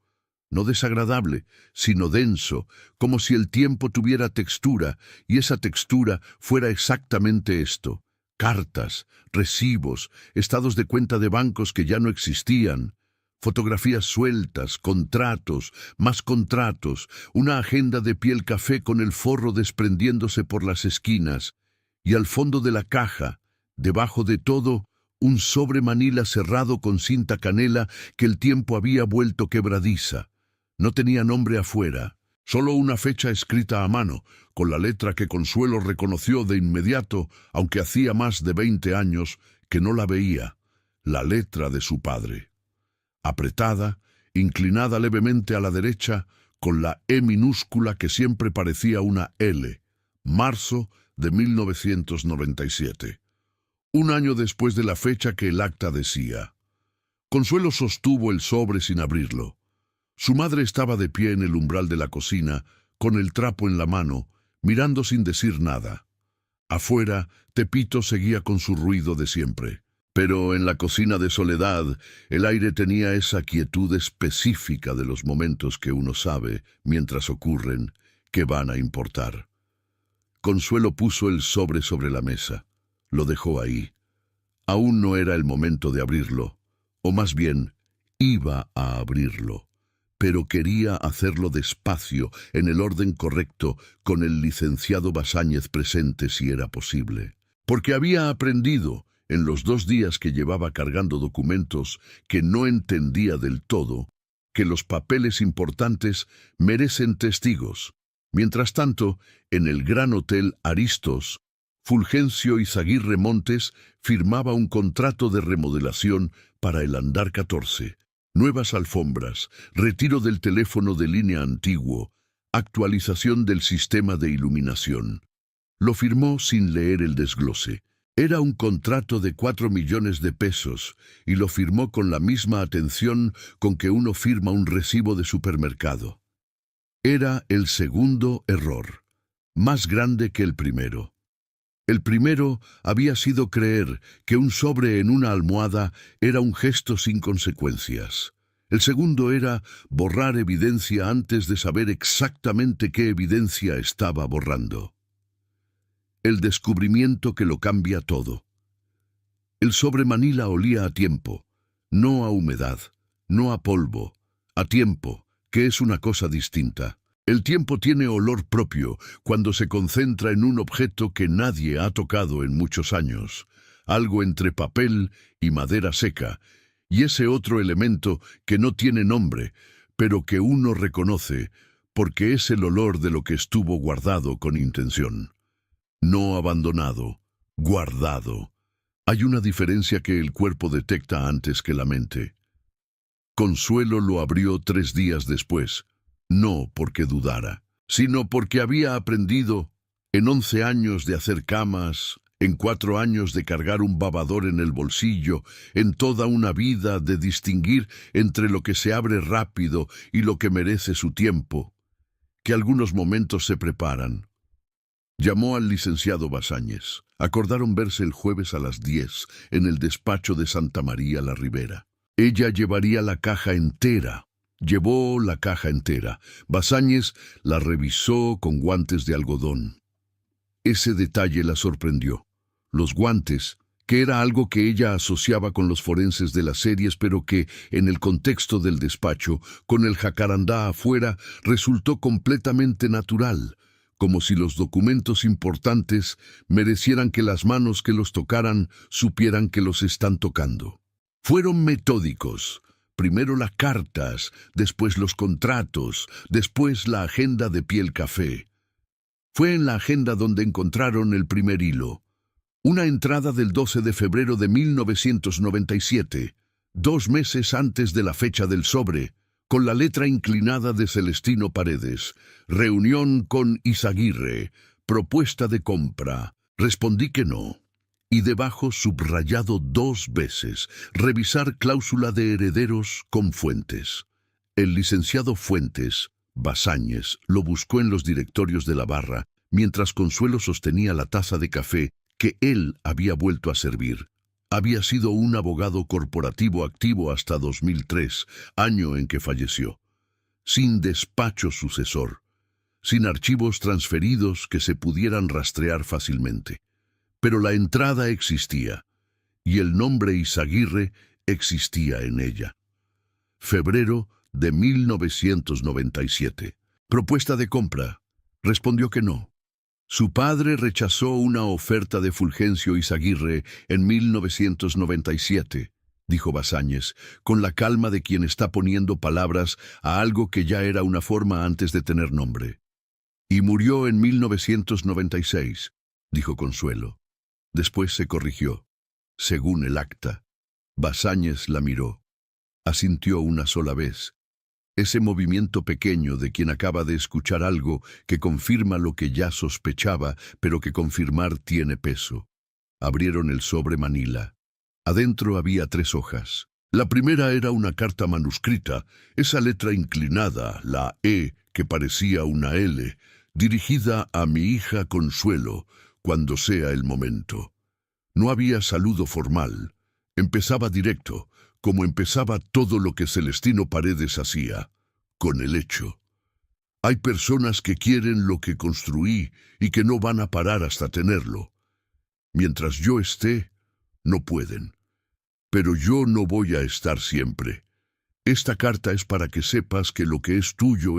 No desagradable, sino denso, como si el tiempo tuviera textura, y esa textura fuera exactamente esto: cartas, recibos, estados de cuenta de bancos que ya no existían, fotografías sueltas, contratos, más contratos, una agenda de piel café con el forro desprendiéndose por las esquinas, y al fondo de la caja, debajo de todo, un sobre manila cerrado con cinta canela que el tiempo había vuelto quebradiza. No tenía nombre afuera, solo una fecha escrita a mano, con la letra que Consuelo reconoció de inmediato, aunque hacía más de 20 años que no la veía, la letra de su padre. Apretada, inclinada levemente a la derecha, con la E minúscula que siempre parecía una L, marzo de 1997. Un año después de la fecha que el acta decía. Consuelo sostuvo el sobre sin abrirlo. Su madre estaba de pie en el umbral de la cocina, con el trapo en la mano, mirando sin decir nada. Afuera, Tepito seguía con su ruido de siempre. Pero en la cocina de Soledad, el aire tenía esa quietud específica de los momentos que uno sabe, mientras ocurren, que van a importar. Consuelo puso el sobre la mesa. Lo dejó ahí. Aún no era el momento de abrirlo, o más bien, iba a abrirlo. Pero quería hacerlo despacio, en el orden correcto, con el licenciado Basáñez presente si era posible. Porque había aprendido, en los 2 días que llevaba cargando documentos que no entendía del todo, que los papeles importantes merecen testigos. Mientras tanto, en el Gran Hotel Aristos, Fulgencio Izaguirre Montes firmaba un contrato de remodelación para el andar 14. Nuevas alfombras, retiro del teléfono de línea antiguo, actualización del sistema de iluminación. Lo firmó sin leer el desglose. Era un contrato de 4 millones de pesos y lo firmó con la misma atención con que uno firma un recibo de supermercado. Era el segundo error, más grande que el primero. El primero había sido creer que un sobre en una almohada era un gesto sin consecuencias. El segundo era borrar evidencia antes de saber exactamente qué evidencia estaba borrando. El descubrimiento que lo cambia todo. El sobre Manila olía a tiempo, no a humedad, no a polvo, a tiempo, que es una cosa distinta. El tiempo tiene olor propio cuando se concentra en un objeto que nadie ha tocado en muchos años, algo entre papel y madera seca, y ese otro elemento que no tiene nombre, pero que uno reconoce porque es el olor de lo que estuvo guardado con intención. No abandonado, guardado. Hay una diferencia que el cuerpo detecta antes que la mente. Consuelo lo abrió 3 días después, no porque dudara, sino porque había aprendido, en 11 años de hacer camas, en 4 años de cargar un babador en el bolsillo, en toda una vida de distinguir entre lo que se abre rápido y lo que merece su tiempo, que algunos momentos se preparan. Llamó al licenciado Basáñez. Acordaron verse el jueves a las 10 en el despacho de Santa María la Ribera. Ella llevaría la caja entera. Llevó la caja entera. Basáñez la revisó con guantes de algodón. Ese detalle la sorprendió. Los guantes, que era algo que ella asociaba con los forenses de las series, pero que, en el contexto del despacho, con el jacarandá afuera, resultó completamente natural, como si los documentos importantes merecieran que las manos que los tocaran supieran que los están tocando. Fueron metódicos. Primero las cartas, después los contratos, después la agenda de piel café. Fue en la agenda donde encontraron el primer hilo. Una entrada del 12 de febrero de 1997, 2 meses antes de la fecha del sobre, con la letra inclinada de Celestino Paredes. Reunión con Izaguirre. Propuesta de compra. Respondí que no. Y debajo subrayado 2 veces. Revisar cláusula de herederos con Fuentes. El licenciado Fuentes, Basáñez, lo buscó en los directorios de la barra, mientras Consuelo sostenía la taza de café que él había vuelto a servir. Había sido un abogado corporativo activo hasta 2003, año en que falleció. Sin despacho sucesor, sin archivos transferidos que se pudieran rastrear fácilmente. Pero la entrada existía, y el nombre Izaguirre existía en ella. Febrero de 1997. Propuesta de compra. Respondió que no. Su padre rechazó una oferta de Fulgencio Izaguirre en 1997, dijo Basáñez, con la calma de quien está poniendo palabras a algo que ya era una forma antes de tener nombre. Y murió en 1996, dijo Consuelo. Después se corrigió. Según el acta. Basáñez la miró. Asintió una sola vez. Ese movimiento pequeño de quien acaba de escuchar algo que confirma lo que ya sospechaba, pero que confirmar tiene peso. Abrieron el sobre Manila. Adentro había 3 hojas. La primera era una carta manuscrita, esa letra inclinada, la E, que parecía una L, dirigida a mi hija Consuelo, cuando sea el momento. No había saludo formal. Empezaba directo, como empezaba todo lo que Celestino Paredes hacía, con el hecho. Hay personas que quieren lo que construí y que no van a parar hasta tenerlo. Mientras yo esté, no pueden. Pero yo no voy a estar siempre. Esta carta es para que sepas que lo que es tuyo,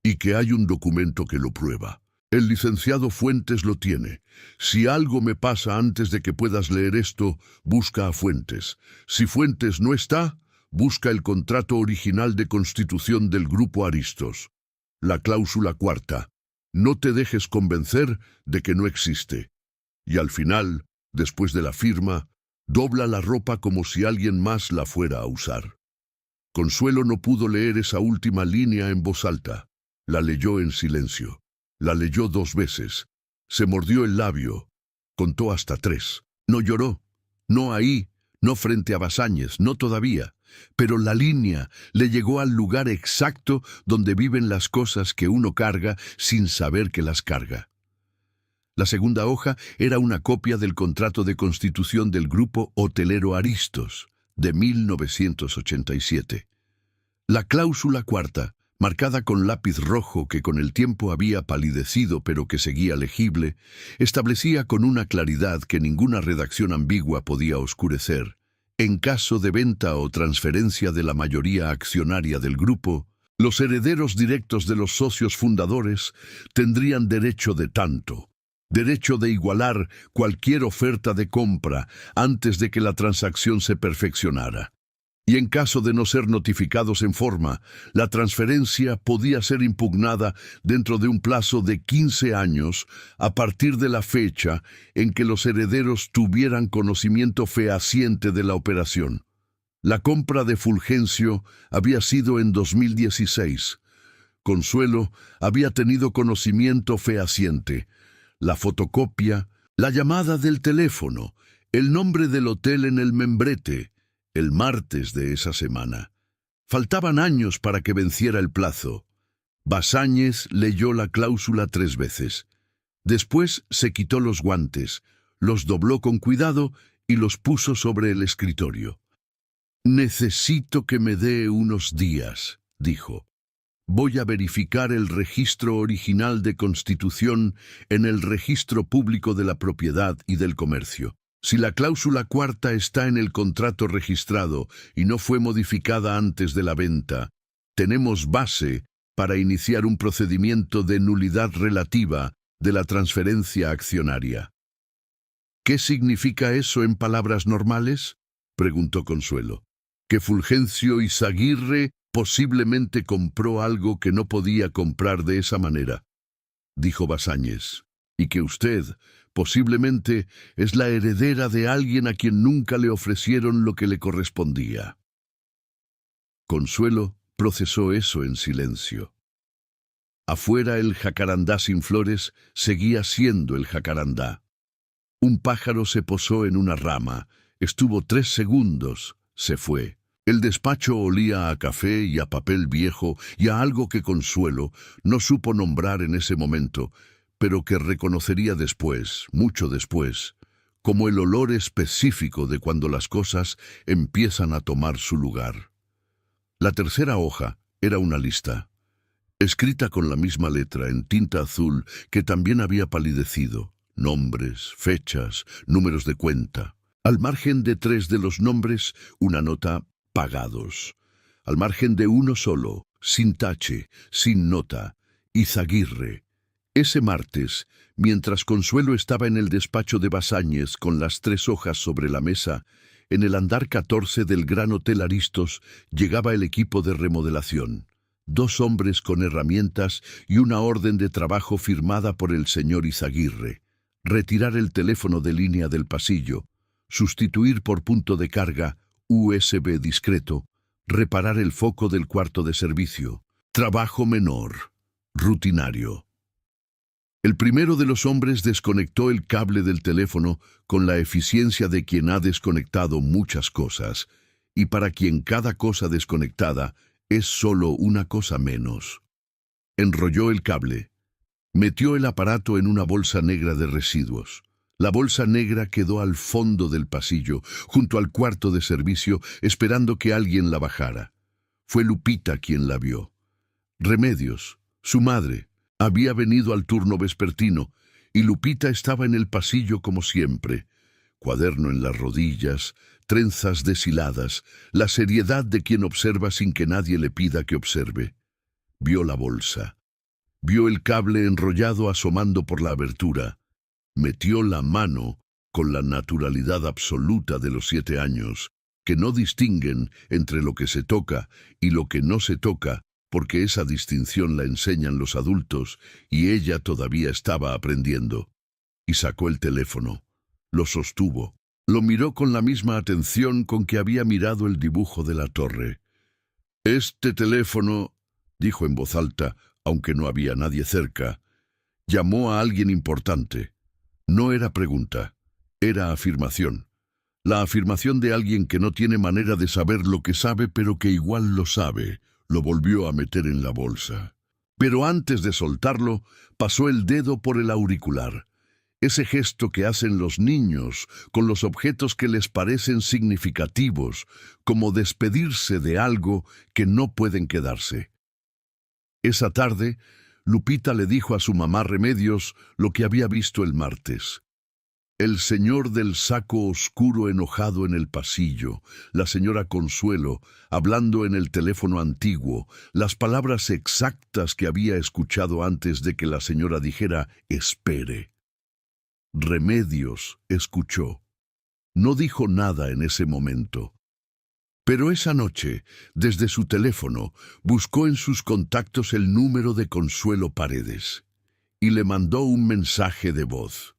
y que hay un documento que lo prueba. El licenciado Fuentes lo tiene. Si algo me pasa antes de que puedas leer esto, busca a Fuentes. Si Fuentes no está, busca el contrato original de constitución del Grupo Aristos. La cláusula 4. No te dejes convencer de que no existe. Y al final, después de la firma, dobla la ropa como si alguien más la fuera a usar. Consuelo no pudo leer esa última línea en voz alta. La leyó en silencio. La leyó 2 veces. Se mordió el labio. Contó hasta 3. No lloró. No ahí, no frente a Basáñez, no todavía. Pero la línea le llegó al lugar exacto donde viven las cosas que uno carga sin saber que las carga. La segunda hoja era una copia del contrato de constitución del grupo hotelero Aristos, de 1987. La cláusula cuarta, marcada con lápiz rojo que con el tiempo había palidecido pero que seguía legible, establecía con una claridad que ninguna redacción ambigua podía oscurecer: en caso de venta o transferencia de la mayoría accionaria del grupo, los herederos directos de los socios fundadores tendrían derecho de tanto. Derecho de igualar cualquier oferta de compra antes de que la transacción se perfeccionara. Y en caso de no ser notificados en forma, la transferencia podía ser impugnada dentro de un plazo de 15 años a partir de la fecha en que los herederos tuvieran conocimiento fehaciente de la operación. La compra de Fulgencio había sido en 2016. Consuelo había tenido conocimiento fehaciente. La fotocopia, la llamada del teléfono, el nombre del hotel en el membrete, el martes de esa semana. Faltaban años para que venciera el plazo. Basáñez leyó la cláusula 3 veces. Después se quitó los guantes, los dobló con cuidado y los puso sobre el escritorio. «Necesito que me dé unos días», dijo. «Voy a verificar el registro original de constitución en el registro público de la propiedad y del comercio. Si la cláusula cuarta está en el contrato registrado y no fue modificada antes de la venta, tenemos base para iniciar un procedimiento de nulidad relativa de la transferencia accionaria». «¿Qué significa eso en palabras normales?», preguntó Consuelo. «Que Fulgencio Izaguirre posiblemente compró algo que no podía comprar de esa manera», dijo Basáñez, «y que usted posiblemente es la heredera de alguien a quien nunca le ofrecieron lo que le correspondía». Consuelo procesó eso en silencio. Afuera el jacarandá sin flores seguía siendo el jacarandá. Un pájaro se posó en una rama, estuvo 3 segundos, se fue. El despacho olía a café y a papel viejo y a algo que Consuelo no supo nombrar en ese momento, pero que reconocería después, mucho después, como el olor específico de cuando las cosas empiezan a tomar su lugar. La tercera hoja era una lista, escrita con la misma letra en tinta azul que también había palidecido: nombres, fechas, números de cuenta. Al margen de 3 de los nombres, una nota: pagados. Al margen de uno solo, sin tache, sin nota: Izaguirre. Ese martes, mientras Consuelo estaba en el despacho de Basáñez con las 3 hojas sobre la mesa, en el andar 14 del Gran Hotel Aristos llegaba el equipo de remodelación. 2 hombres con herramientas y una orden de trabajo firmada por el señor Izaguirre. Retirar el teléfono de línea del pasillo, sustituir por punto de carga USB discreto, reparar el foco del cuarto de servicio. Trabajo menor, rutinario. El primero de los hombres desconectó el cable del teléfono con la eficiencia de quien ha desconectado muchas cosas, y para quien cada cosa desconectada es solo una cosa menos. Enrolló el cable. Metió el aparato en una bolsa negra de residuos. La bolsa negra quedó al fondo del pasillo, junto al cuarto de servicio, esperando que alguien la bajara. Fue Lupita quien la vio. Remedios, su madre, había venido al turno vespertino, y Lupita estaba en el pasillo como siempre. Cuaderno en las rodillas, trenzas deshiladas, la seriedad de quien observa sin que nadie le pida que observe. Vio la bolsa. Vio el cable enrollado asomando por la abertura. Metió la mano con la naturalidad absoluta de los 7 años, que no distinguen entre lo que se toca y lo que no se toca, porque esa distinción la enseñan los adultos y ella todavía estaba aprendiendo. Y sacó el teléfono, lo sostuvo, lo miró con la misma atención con que había mirado el dibujo de la torre. «Este teléfono», dijo en voz alta, aunque no había nadie cerca, «llamó a alguien importante. No era pregunta, era afirmación. La afirmación de alguien que no tiene manera de saber lo que sabe, pero que igual lo sabe. Lo volvió a meter en la bolsa. Pero antes de soltarlo, pasó el dedo por el auricular. Ese gesto que hacen los niños con los objetos que les parecen significativos, como despedirse de algo que no pueden quedarse. Esa tarde, Lupita le dijo a su mamá Remedios lo que había visto el martes. El señor del saco oscuro enojado en el pasillo, la señora Consuelo hablando en el teléfono antiguo, las palabras exactas que había escuchado antes de que la señora dijera «espere». Remedios escuchó. No dijo nada en ese momento. Pero esa noche, desde su teléfono, buscó en sus contactos el número de Consuelo Paredes y le mandó un mensaje de voz.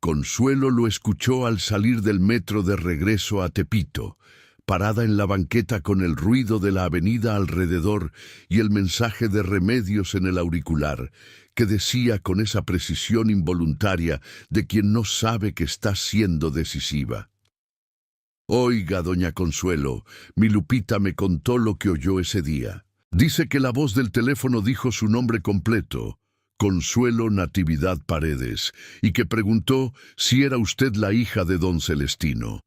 Consuelo lo escuchó al salir del metro de regreso a Tepito, parada en la banqueta con el ruido de la avenida alrededor y el mensaje de Remedios en el auricular, que decía con esa precisión involuntaria de quien no sabe que está siendo decisiva. Oiga, doña Consuelo, mi Lupita me contó lo que oyó ese día. Dice que la voz del teléfono dijo su nombre completo, Consuelo Natividad Paredes, y que preguntó si era usted la hija de don Celestino.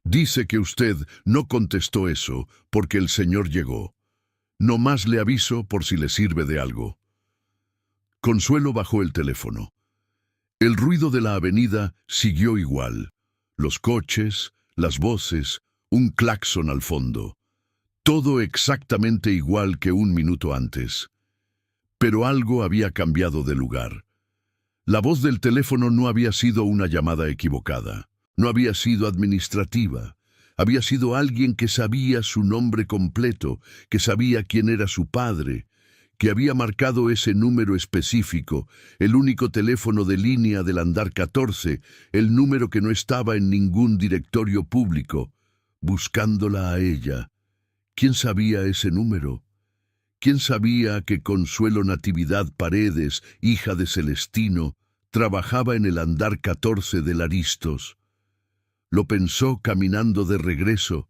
Dice que usted no contestó eso porque el señor llegó. No más le aviso por si le sirve de algo. Consuelo bajó el teléfono. El ruido de la avenida siguió igual. Los coches, las voces, un claxon al fondo. Todo exactamente igual que un minuto antes. Pero algo había cambiado de lugar. La voz del teléfono no había sido una llamada equivocada. No había sido administrativa. Había sido alguien que sabía su nombre completo, que sabía quién era su padre, que había marcado ese número específico, el único teléfono de línea del andar 14, el número que no estaba en ningún directorio público, buscándola a ella. ¿Quién sabía ese número? ¿Quién sabía que Consuelo Natividad Paredes, hija de Celestino, trabajaba en el andar 14 del Aristos? Lo pensó caminando de regreso,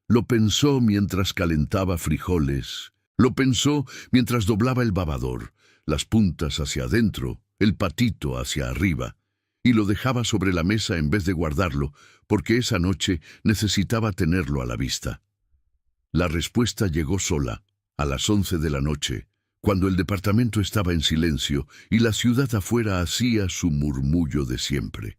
lo pensó mientras calentaba frijoles, lo pensó mientras doblaba el babador, las puntas hacia adentro, el patito hacia arriba, y lo dejaba sobre la mesa en vez de guardarlo, porque esa noche necesitaba tenerlo a la vista. La respuesta llegó sola, a las 11 de la noche, cuando el departamento estaba en silencio y la ciudad afuera hacía su murmullo de siempre.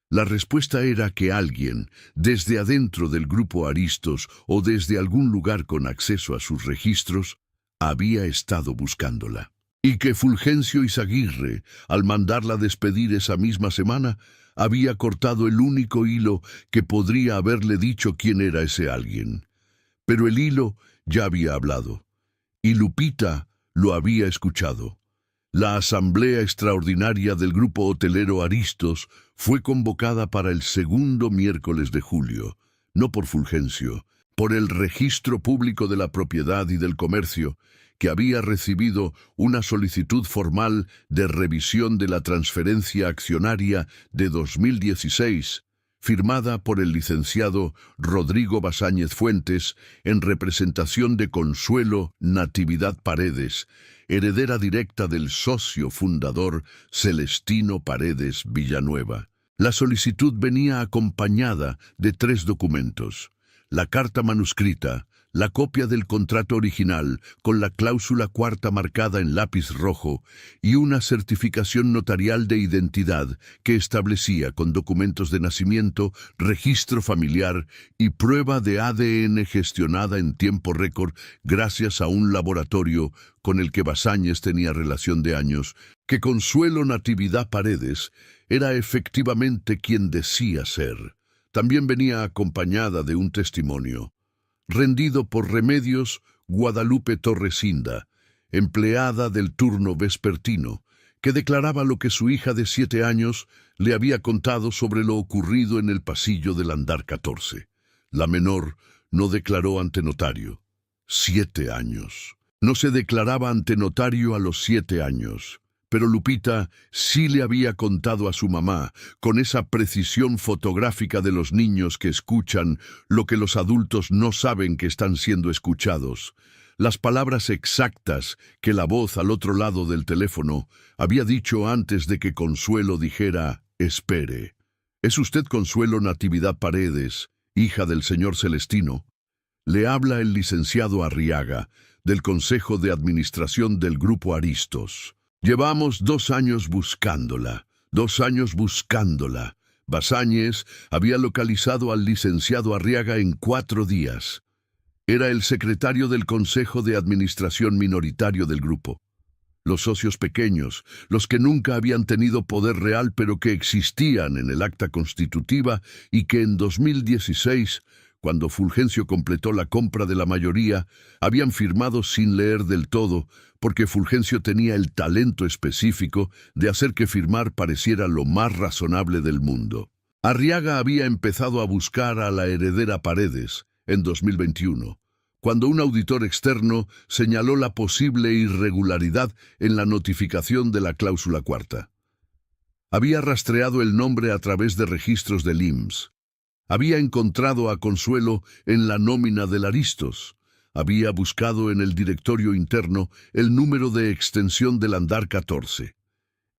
La respuesta era que alguien, desde adentro del grupo Aristos o desde algún lugar con acceso a sus registros, había estado buscándola. Y que Fulgencio Izaguirre, al mandarla despedir esa misma semana, había cortado el único hilo que podría haberle dicho quién era ese alguien. Pero el hilo ya había hablado, y Lupita lo había escuchado. La asamblea extraordinaria del grupo hotelero Aristos fue convocada para el segundo miércoles de julio, no por Fulgencio, por el Registro Público de la Propiedad y del Comercio, que había recibido una solicitud formal de revisión de la transferencia accionaria de 2016, firmada por el licenciado Rodrigo Basáñez Fuentes en representación de Consuelo Natividad Paredes, heredera directa del socio fundador Celestino Paredes Villanueva. La solicitud venía acompañada de 3 documentos: la carta manuscrita, la copia del contrato original con la cláusula cuarta marcada en lápiz rojo y una certificación notarial de identidad que establecía con documentos de nacimiento, registro familiar y prueba de ADN gestionada en tiempo récord gracias a un laboratorio con el que Basáñez tenía relación de años, que Consuelo Natividad Paredes era efectivamente quien decía ser. También venía acompañada de un testimonio rendido por Remedios Guadalupe Torresinda, empleada del turno vespertino, que declaraba lo que su hija de 7 años le había contado sobre lo ocurrido en el pasillo del andar 14. La menor no declaró ante notario. 7 años. No se declaraba ante notario a los 7 años, Pero Lupita sí le había contado a su mamá, con esa precisión fotográfica de los niños que escuchan lo que los adultos no saben que están siendo escuchados. Las palabras exactas que la voz al otro lado del teléfono había dicho antes de que Consuelo dijera «espere». «¿Es usted Consuelo Natividad Paredes, hija del señor Celestino?» Le habla el licenciado Arriaga, del Consejo de Administración del Grupo Aristos. Llevamos 2 años buscándola, 2 años buscándola. Basáñez había localizado al licenciado Arriaga en 4 días. Era el secretario del Consejo de Administración minoritario del grupo. Los socios pequeños, los que nunca habían tenido poder real pero que existían en el acta constitutiva y que en 2016, cuando Fulgencio completó la compra de la mayoría, habían firmado sin leer del todo, porque Fulgencio tenía el talento específico de hacer que firmar pareciera lo más razonable del mundo. Arriaga había empezado a buscar a la heredera Paredes en 2021, cuando un auditor externo señaló la posible irregularidad en la notificación de la cláusula cuarta. Había rastreado el nombre a través de registros del IMSS. Había encontrado a Consuelo en la nómina del Aristos. Había buscado en el directorio interno el número de extensión del andar 14.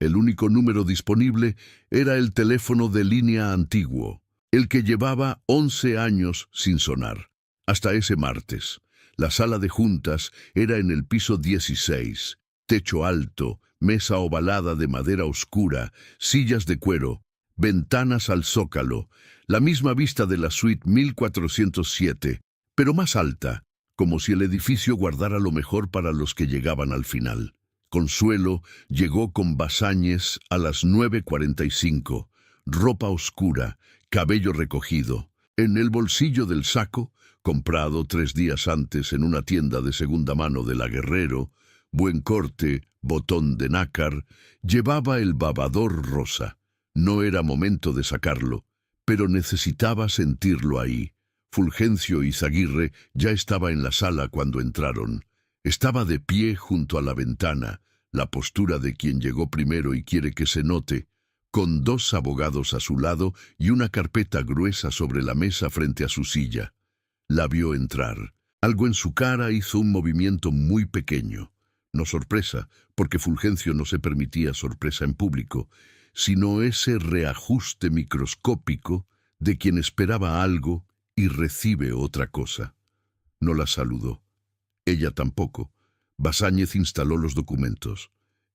El único número disponible era el teléfono de línea antiguo, el que llevaba 11 años sin sonar. Hasta ese martes. La sala de juntas era en el piso 16, techo alto, mesa ovalada de madera oscura, sillas de cuero, ventanas al zócalo, la misma vista de la suite 1407, pero más alta, como si el edificio guardara lo mejor para los que llegaban al final. Consuelo llegó con Basáñez a las 9:45, ropa oscura, cabello recogido. En el bolsillo del saco, comprado 3 días antes en una tienda de segunda mano de la Guerrero, buen corte, botón de nácar, llevaba el babador rosa. No era momento de sacarlo, pero necesitaba sentirlo ahí. Fulgencio Izaguirre ya estaba en la sala cuando entraron. Estaba de pie junto a la ventana, la postura de quien llegó primero y quiere que se note, con 2 abogados a su lado y una carpeta gruesa sobre la mesa frente a su silla. La vio entrar. Algo en su cara hizo un movimiento muy pequeño. No sorpresa, porque Fulgencio no se permitía sorpresa en público, sino ese reajuste microscópico de quien esperaba algo y recibe otra cosa. No la saludó. Ella tampoco. Basáñez instaló los documentos.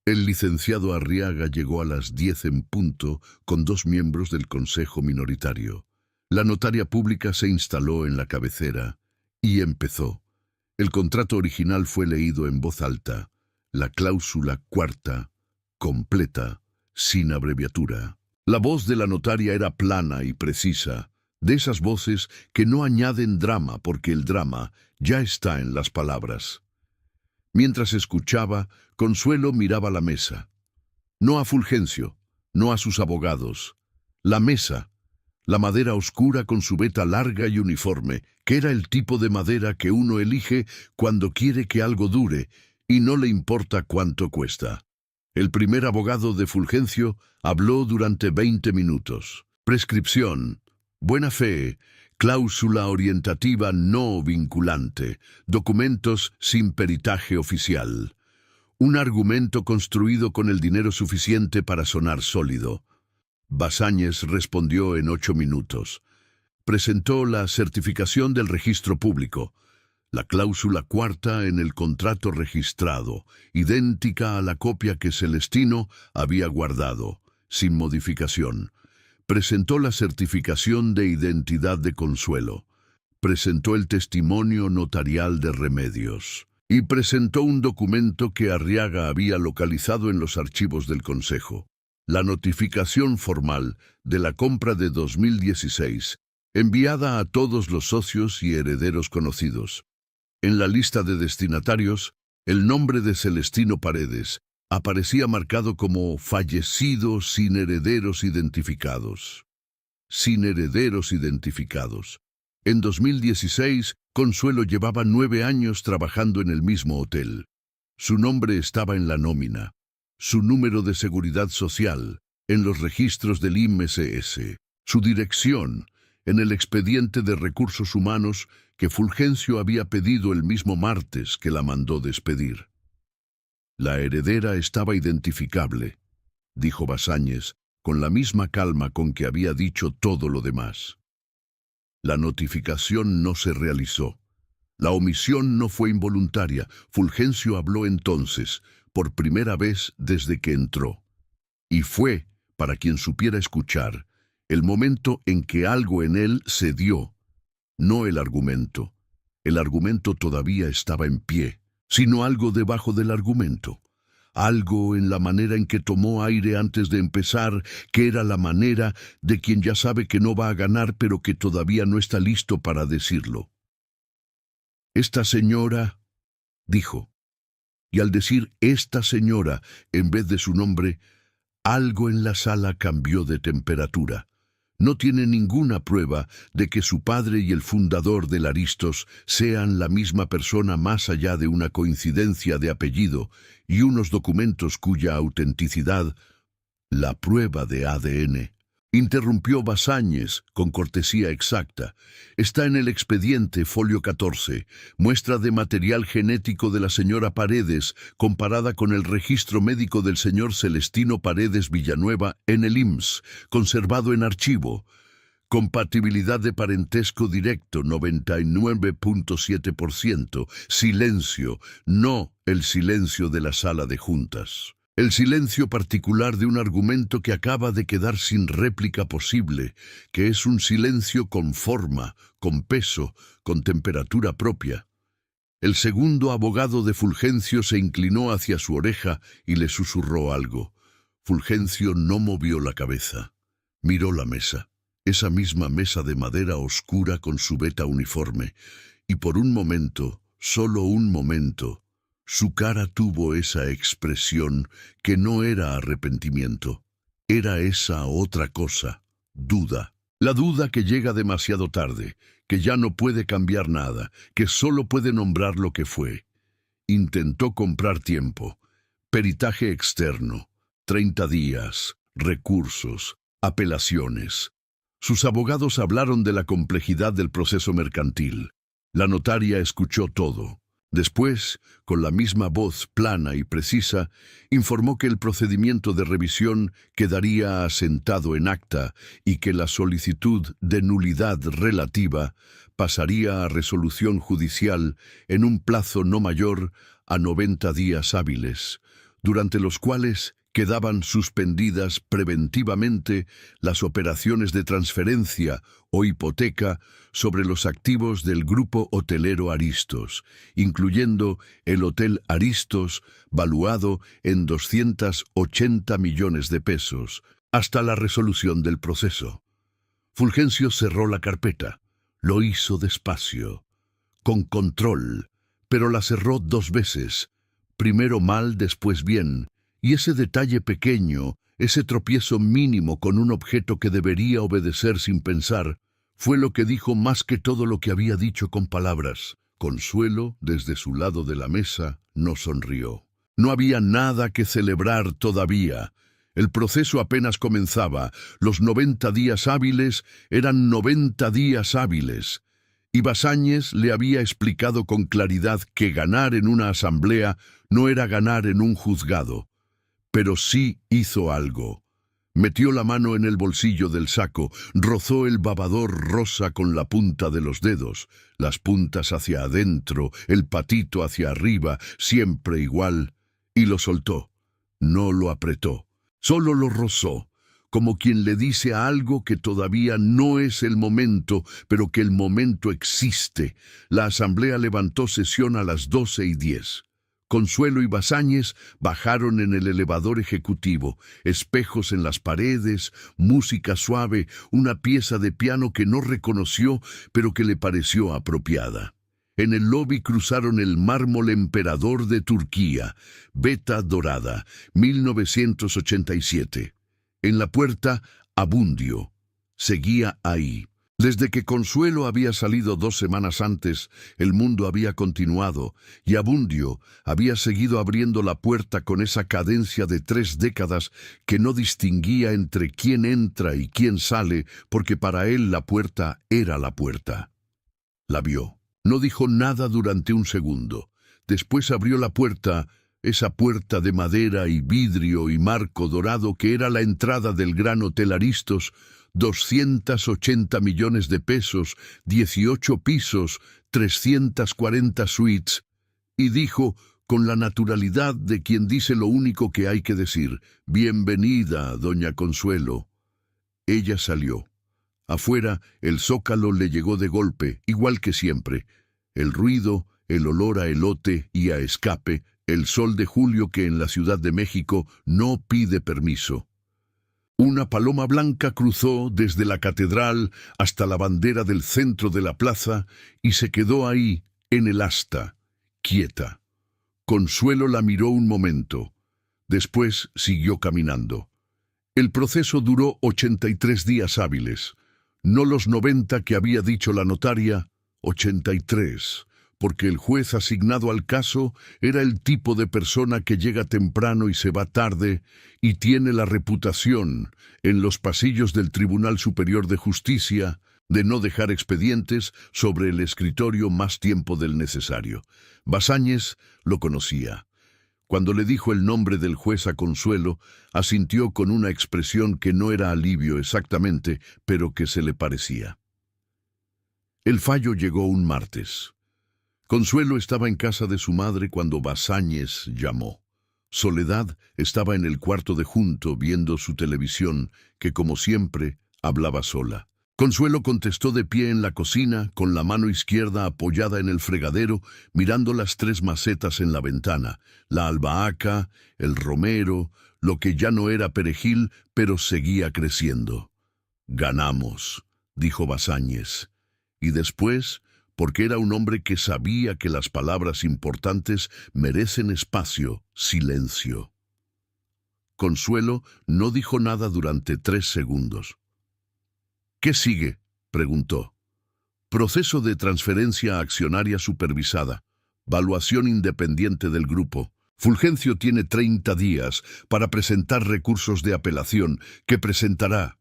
El licenciado Arriaga llegó a las 10 en punto con 2 miembros del Consejo Minoritario. La notaria pública se instaló en la cabecera y empezó. El contrato original fue leído en voz alta. La cláusula cuarta, completa, sin abreviatura. La voz de la notaria era plana y precisa, de esas voces que no añaden drama porque el drama ya está en las palabras. Mientras escuchaba, Consuelo miraba la mesa. No a Fulgencio, no a sus abogados. La mesa, la madera oscura con su veta larga y uniforme, que era el tipo de madera que uno elige cuando quiere que algo dure y no le importa cuánto cuesta. El primer abogado de Fulgencio habló durante 20 minutos. Prescripción, buena fe, cláusula orientativa no vinculante, documentos sin peritaje oficial. Un argumento construido con el dinero suficiente para sonar sólido. Basáñez respondió en 8 minutos. Presentó la certificación del registro público. La cláusula cuarta en el contrato registrado, idéntica a la copia que Celestino había guardado, sin modificación. Presentó la certificación de identidad de Consuelo. Presentó el testimonio notarial de Remedios. Y presentó un documento que Arriaga había localizado en los archivos del Consejo. La notificación formal de la compra de 2016, enviada a todos los socios y herederos conocidos. En la lista de destinatarios, el nombre de Celestino Paredes aparecía marcado como fallecido sin herederos identificados. Sin herederos identificados. En 2016, Consuelo llevaba 9 años trabajando en el mismo hotel. Su nombre estaba en la nómina. su número de seguridad social en los registros del IMSS, su dirección en el expediente de recursos humanos que Fulgencio había pedido el mismo martes que la mandó despedir. La heredera estaba identificable, dijo Basáñez, con la misma calma con que había dicho todo lo demás. La notificación no se realizó. La omisión no fue involuntaria. Fulgencio habló entonces, por primera vez desde que entró. Y fue, para quien supiera escuchar, el momento en que algo en él cedió, no el argumento. El argumento todavía estaba en pie, sino algo debajo del argumento. Algo en la manera en que tomó aire antes de empezar, que era la manera de quien ya sabe que no va a ganar, pero que todavía no está listo para decirlo. Esta señora, dijo, y al decir esta señora en vez de su nombre, algo en la sala cambió de temperatura. No tiene ninguna prueba de que su padre y el fundador del Aristos sean la misma persona más allá de una coincidencia de apellido y unos documentos cuya autenticidad, la prueba de ADN, interrumpió Basáñez con cortesía exacta. Está en el expediente folio 14, muestra de material genético de la señora Paredes comparada con el registro médico del señor Celestino Paredes Villanueva en el IMSS, conservado en archivo. Compatibilidad de parentesco directo 99.7%. Silencio, no el silencio de la sala de juntas. El silencio particular de un argumento que acaba de quedar sin réplica posible, que es un silencio con forma, con peso, con temperatura propia. El segundo abogado de Fulgencio se inclinó hacia su oreja y le susurró algo. Fulgencio no movió la cabeza. Miró la mesa, esa misma mesa de madera oscura con su beta uniforme, y por un momento, solo un momento, su cara tuvo esa expresión que no era arrepentimiento. Era esa otra cosa, duda. La duda que llega demasiado tarde, que ya no puede cambiar nada, que solo puede nombrar lo que fue. Intentó comprar tiempo. Peritaje externo, 30 días, recursos, apelaciones. Sus abogados hablaron de la complejidad del proceso mercantil. La notaria escuchó todo. Después, con la misma voz plana y precisa, informó que el procedimiento de revisión quedaría asentado en acta y que la solicitud de nulidad relativa pasaría a resolución judicial en un plazo no mayor a 90 días hábiles, durante los cuales quedaban suspendidas preventivamente las operaciones de transferencia o hipoteca sobre los activos del grupo hotelero Aristos, incluyendo el Hotel Aristos, valuado en 280 millones de pesos, hasta la resolución del proceso. Fulgencio cerró la carpeta. Lo hizo despacio, con control, pero la cerró 2 veces, primero mal, después bien. Y ese detalle pequeño, ese tropiezo mínimo con un objeto que debería obedecer sin pensar, fue lo que dijo más que todo lo que había dicho con palabras. Consuelo, desde su lado de la mesa, no sonrió. No había nada que celebrar todavía. El proceso apenas comenzaba. Los 90 días hábiles eran 90 días hábiles. Y Basáñez le había explicado con claridad que ganar en una asamblea no era ganar en un juzgado. Pero sí hizo algo. Metió la mano en el bolsillo del saco, rozó el babador rosa con la punta de los dedos, las puntas hacia adentro, el patito hacia arriba, siempre igual, y lo soltó. No lo apretó, solo lo rozó, como quien le dice a algo que todavía no es el momento, pero que el momento existe. La asamblea levantó sesión a las 12:10. Consuelo y Basáñez bajaron en el elevador ejecutivo, espejos en las paredes, música suave, una pieza de piano que no reconoció, pero que le pareció apropiada. En el lobby cruzaron el mármol emperador de Turquía, Beta Dorada, 1987. En la puerta, Abundio. Seguía ahí. Desde que Consuelo había salido 2 semanas antes, el mundo había continuado, y Abundio había seguido abriendo la puerta con esa cadencia de 3 décadas que no distinguía entre quién entra y quién sale, porque para él la puerta era la puerta. La vio. No dijo nada durante un segundo. Después abrió la puerta, esa puerta de madera y vidrio y marco dorado que era la entrada del Gran Hotel Aristos, 280 millones de pesos, 18 pisos, 340 suites, y dijo, con la naturalidad de quien dice lo único que hay que decir: «Bienvenida, doña Consuelo». Ella salió. Afuera, el zócalo le llegó de golpe, igual que siempre. El ruido, el olor a elote y a escape, el sol de julio que en la Ciudad de México no pide permiso. Una paloma blanca cruzó desde la catedral hasta la bandera del centro de la plaza y se quedó ahí, en el asta, quieta. Consuelo la miró un momento. Después siguió caminando. El proceso duró 83 días hábiles. No los 90 que había dicho la notaria, 83, porque el juez asignado al caso era el tipo de persona que llega temprano y se va tarde y tiene la reputación, en los pasillos del Tribunal Superior de Justicia, de no dejar expedientes sobre el escritorio más tiempo del necesario. Basáñez lo conocía. Cuando le dijo el nombre del juez a Consuelo, asintió con una expresión que no era alivio exactamente, pero que se le parecía. El fallo llegó un martes. Consuelo estaba en casa de su madre cuando Basáñez llamó. Soledad estaba en el cuarto de junto viendo su televisión, que como siempre hablaba sola. Consuelo contestó de pie en la cocina, con la mano izquierda apoyada en el fregadero, mirando las 3 macetas en la ventana, la albahaca, el romero, lo que ya no era perejil, pero seguía creciendo. «Ganamos», dijo Basáñez. Y después, porque era un hombre que sabía que las palabras importantes merecen espacio, silencio. Consuelo no dijo nada durante 3 segundos. «¿Qué sigue?», preguntó. «Proceso de transferencia accionaria supervisada. Valuación independiente del grupo. Fulgencio tiene 30 días para presentar recursos de apelación, que presentará.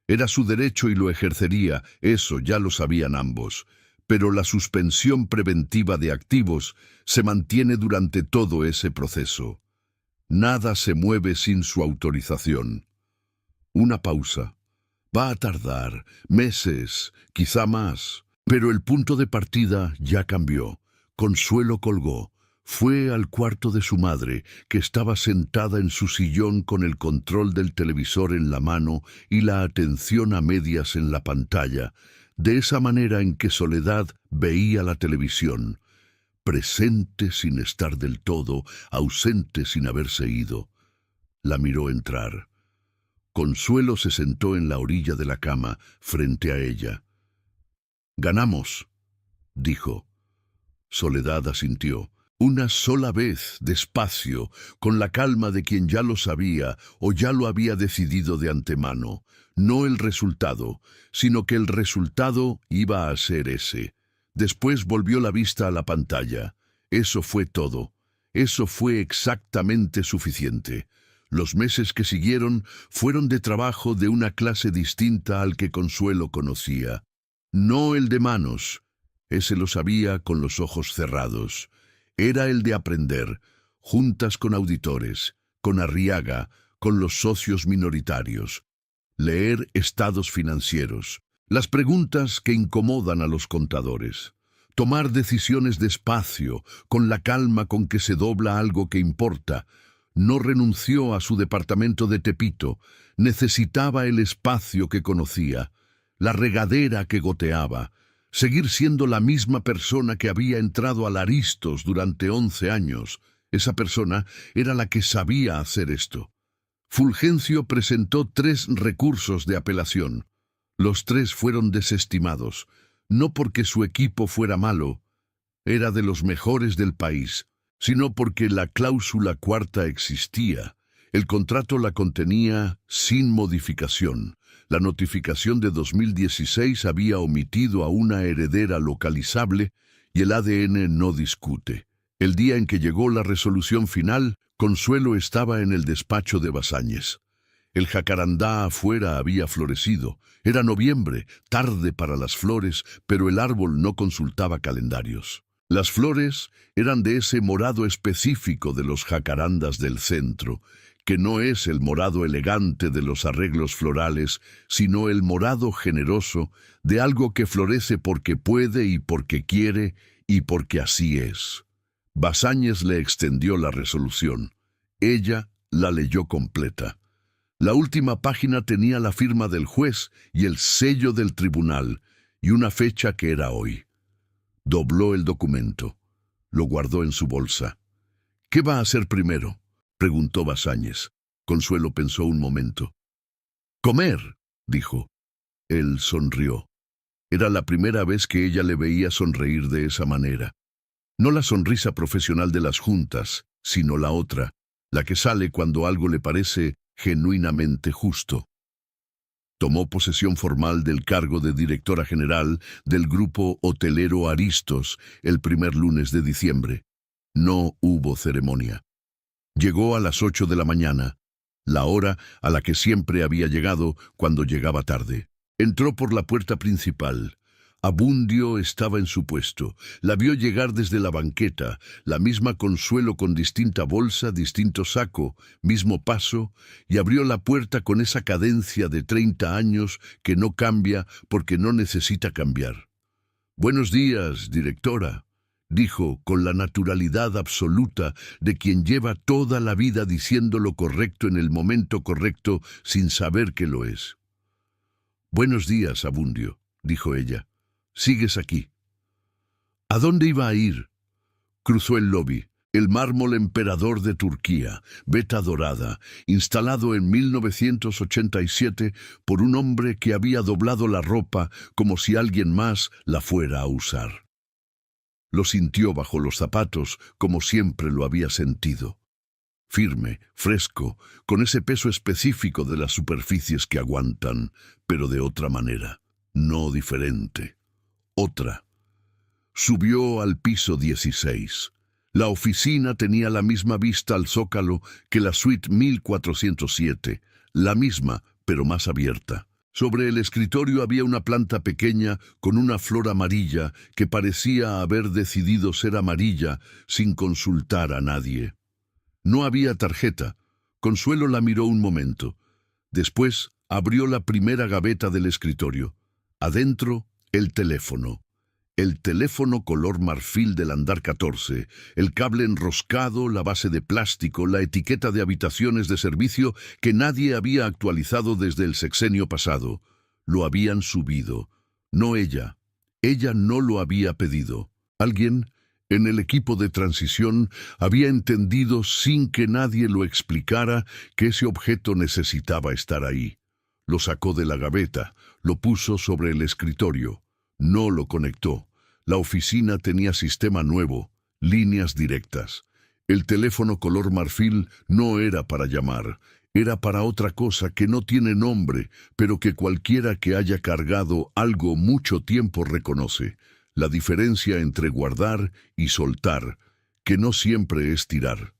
Era su derecho y lo ejercería, eso ya lo sabían ambos. Pero la suspensión preventiva de activos se mantiene durante todo ese proceso. Nada se mueve sin su autorización». Una pausa. Va a tardar meses, quizá más, pero el punto de partida ya cambió. Consuelo colgó. Fue al cuarto de su madre, que estaba sentada en su sillón con el control del televisor en la mano y la atención a medias en la pantalla, de esa manera en que Soledad veía la televisión, presente sin estar del todo, ausente sin haberse ido. La miró entrar. Consuelo se sentó en la orilla de la cama, frente a ella. «Ganamos», dijo. Soledad asintió. Una sola vez, despacio, con la calma de quien ya lo sabía o ya lo había decidido de antemano. No el resultado, sino que el resultado iba a ser ese. Después volvió la vista a la pantalla. Eso fue todo. Eso fue exactamente suficiente. Los meses que siguieron fueron de trabajo de una clase distinta al que Consuelo conocía. No el de manos, ese lo sabía con los ojos cerrados. Era el de aprender, juntas con auditores, con Arriaga, con los socios minoritarios. Leer estados financieros, las preguntas que incomodan a los contadores. Tomar decisiones despacio, con la calma con que se dobla algo que importa. No renunció a su departamento de Tepito, necesitaba el espacio que conocía, la regadera que goteaba, seguir siendo la misma persona que había entrado al Aristos durante 11 años. Esa persona era la que sabía hacer esto. Fulgencio presentó 3 recursos de apelación. Los 3 fueron desestimados, no porque su equipo fuera malo, era de los mejores del país, sino porque la cláusula cuarta existía, El contrato la contenía sin modificación. La notificación de 2016 había omitido a una heredera localizable y el ADN no discute. El día en que llegó la resolución final, Consuelo estaba en el despacho de Basáñez. El jacarandá afuera había florecido. Era noviembre, tarde para las flores, pero el árbol no consultaba calendarios. Las flores eran de ese morado específico de los jacarandas del centro, que no es el morado elegante de los arreglos florales, sino el morado generoso de algo que florece porque puede y porque quiere y porque así es. Basáñez le extendió la resolución. Ella la leyó completa. La última página tenía la firma del juez y el sello del tribunal, y una fecha que era hoy. Dobló el documento. Lo guardó en su bolsa. ¿Qué va a hacer primero?, preguntó Basáñez. Consuelo pensó un momento. «Comer», dijo. Él sonrió. Era la primera vez que ella le veía sonreír de esa manera. No la sonrisa profesional de las juntas, sino la otra, la que sale cuando algo le parece genuinamente justo. Tomó posesión formal del cargo de directora general del grupo hotelero Aristos el primer lunes de diciembre. No hubo ceremonia. Llegó a las 8 de la mañana, la hora a la que siempre había llegado cuando llegaba tarde. Entró por la puerta principal. Abundio estaba en su puesto. La vio llegar desde la banqueta, la misma Consuelo con distinta bolsa, distinto saco, mismo paso, y abrió la puerta con esa cadencia de 30 años que no cambia porque no necesita cambiar. «Buenos días, directora», dijo con la naturalidad absoluta de quien lleva toda la vida diciendo lo correcto en el momento correcto sin saber que lo es. «Buenos días, Abundio», dijo ella. «¿Sigues aquí?» ¿A dónde iba a ir? Cruzó el lobby. El mármol emperador de Turquía, veta dorada, instalado en 1987 por un hombre que había doblado la ropa como si alguien más la fuera a usar. Lo sintió bajo los zapatos como siempre lo había sentido. Firme, fresco, con ese peso específico de las superficies que aguantan, pero de otra manera, no diferente. Otra. Subió al piso 16. La oficina tenía la misma vista al zócalo que la suite 1407, la misma, pero más abierta. Sobre el escritorio había una planta pequeña con una flor amarilla que parecía haber decidido ser amarilla sin consultar a nadie. No había tarjeta. Consuelo la miró un momento. Después abrió la primera gaveta del escritorio. Adentro, el teléfono. El teléfono color marfil del andar 14, el cable enroscado, la base de plástico, la etiqueta de habitaciones de servicio que nadie había actualizado desde el sexenio pasado. Lo habían subido. No ella. Ella no lo había pedido. Alguien en el equipo de transición había entendido sin que nadie lo explicara que ese objeto necesitaba estar ahí. Lo sacó de la gaveta, lo puso sobre el escritorio. No lo conectó. La oficina tenía sistema nuevo, líneas directas. El teléfono color marfil no era para llamar, era para otra cosa que no tiene nombre, pero que cualquiera que haya cargado algo mucho tiempo reconoce. La diferencia entre guardar y soltar, que no siempre es tirar.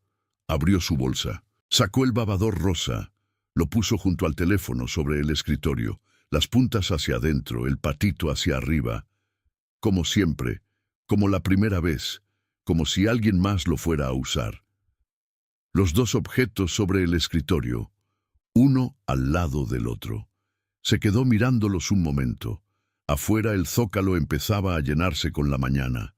Abrió su bolsa. Sacó el babador rosa. Lo puso junto al teléfono sobre el escritorio, las puntas hacia adentro, el patito hacia arriba. Como siempre, como la primera vez, como si alguien más lo fuera a usar. Los dos objetos sobre el escritorio, uno al lado del otro. Se quedó mirándolos un momento. Afuera el zócalo empezaba a llenarse con la mañana.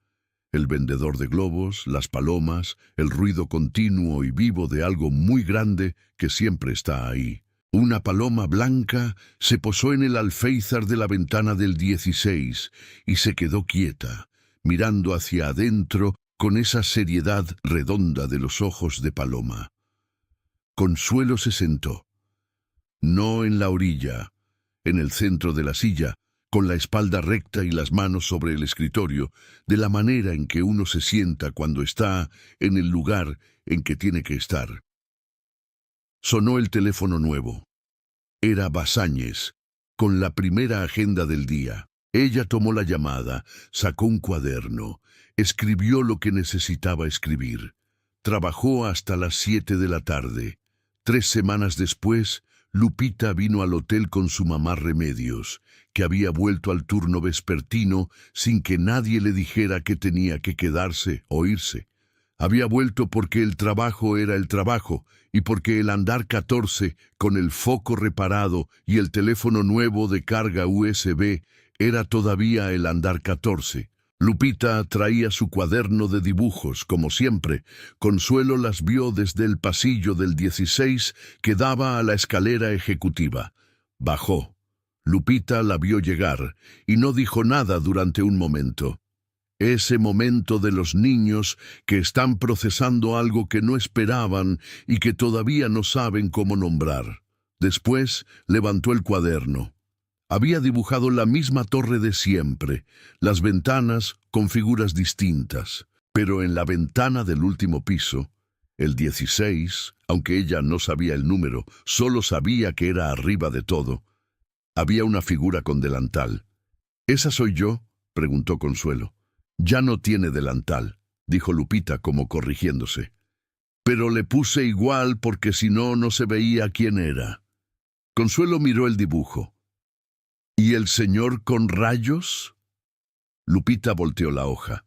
El vendedor de globos, las palomas, el ruido continuo y vivo de algo muy grande que siempre está ahí. Una paloma blanca se posó en el alféizar de la ventana del 16 y se quedó quieta, mirando hacia adentro con esa seriedad redonda de los ojos de paloma. Consuelo se sentó. No en la orilla, en el centro de la silla, con la espalda recta y las manos sobre el escritorio, de la manera en que uno se sienta cuando está en el lugar en que tiene que estar. Sonó el teléfono nuevo. Era Basáñez, con la primera agenda del día. Ella tomó la llamada, sacó un cuaderno, escribió lo que necesitaba escribir. Trabajó hasta las 7 de la tarde. 3 semanas después, Lupita vino al hotel con su mamá Remedios, que había vuelto al turno vespertino sin que nadie le dijera que tenía que quedarse o irse. Había vuelto porque el trabajo era el trabajo y porque el andar 14, con el foco reparado y el teléfono nuevo de carga USB, era todavía el andar 14. Lupita traía su cuaderno de dibujos, como siempre. Consuelo las vio desde el pasillo del 16 que daba a la escalera ejecutiva. Bajó. Lupita la vio llegar y no dijo nada durante un momento. Ese momento de los niños que están procesando algo que no esperaban y que todavía no saben cómo nombrar. Después levantó el cuaderno. Había dibujado la misma torre de siempre, las ventanas con figuras distintas, pero en la ventana del último piso, el 16, aunque ella no sabía el número, solo sabía que era arriba de todo, había una figura con delantal. ¿Esa soy yo?, preguntó Consuelo. Ya no tiene delantal, dijo Lupita como corrigiéndose. Pero le puse igual porque si no, no se veía quién era. Consuelo miró el dibujo. ¿Y el señor con rayos? Lupita volteó la hoja.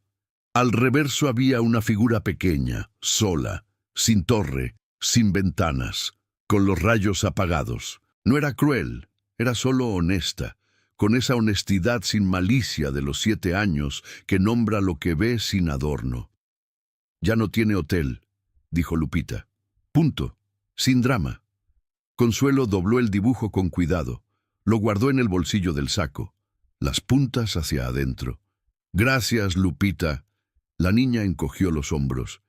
Al reverso había una figura pequeña, sola, sin torre, sin ventanas, con los rayos apagados. No era cruel, era solo honesta, con esa honestidad sin malicia de los 7 años que nombra lo que ve sin adorno. Ya no tiene hotel, dijo Lupita. Punto, sin drama. Consuelo dobló el dibujo con cuidado. Lo guardó en el bolsillo del saco, las puntas hacia adentro. Gracias, Lupita. La niña encogió los hombros.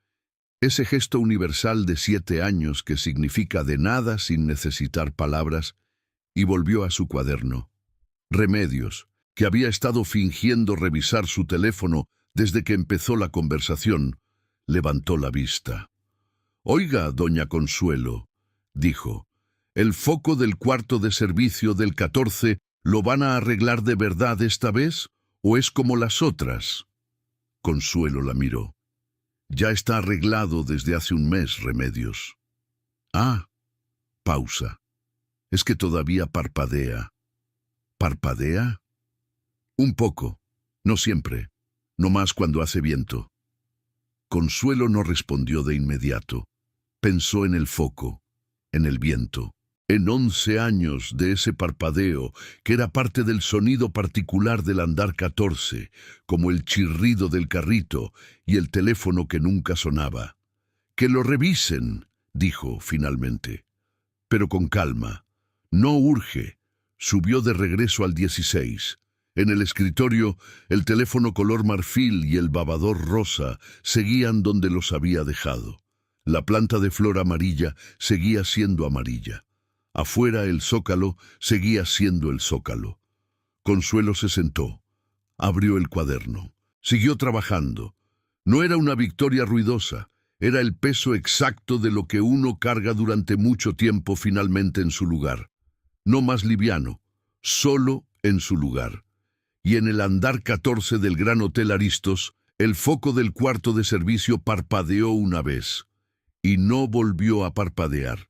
Ese gesto universal de 7 años que significa de nada sin necesitar palabras, y volvió a su cuaderno. Remedios, que había estado fingiendo revisar su teléfono desde que empezó la conversación, levantó la vista. «Oiga, doña Consuelo», dijo, «¿el foco del cuarto de servicio del 14 lo van a arreglar de verdad esta vez o es como las otras?» Consuelo la miró. «Ya está arreglado desde hace un mes, Remedios». «Ah», pausa. «Es que todavía parpadea». ¿Parpadea? Un poco, no siempre, no más cuando hace viento. Consuelo no respondió de inmediato. Pensó en el foco, en el viento, en 11 años de ese parpadeo que era parte del sonido particular del andar 14, como el chirrido del carrito y el teléfono que nunca sonaba. «Que lo revisen», dijo finalmente. Pero con calma. No urge. Subió de regreso al 16. En el escritorio, el teléfono color marfil y el babador rosa seguían donde los había dejado. La planta de flor amarilla seguía siendo amarilla. Afuera el zócalo seguía siendo el zócalo. Consuelo se sentó. Abrió el cuaderno. Siguió trabajando. No era una victoria ruidosa. Era el peso exacto de lo que uno carga durante mucho tiempo finalmente en su lugar. No más liviano, solo en su lugar. Y en el andar 14 del Gran Hotel Aristos, el foco del cuarto de servicio parpadeó una vez, y no volvió a parpadear.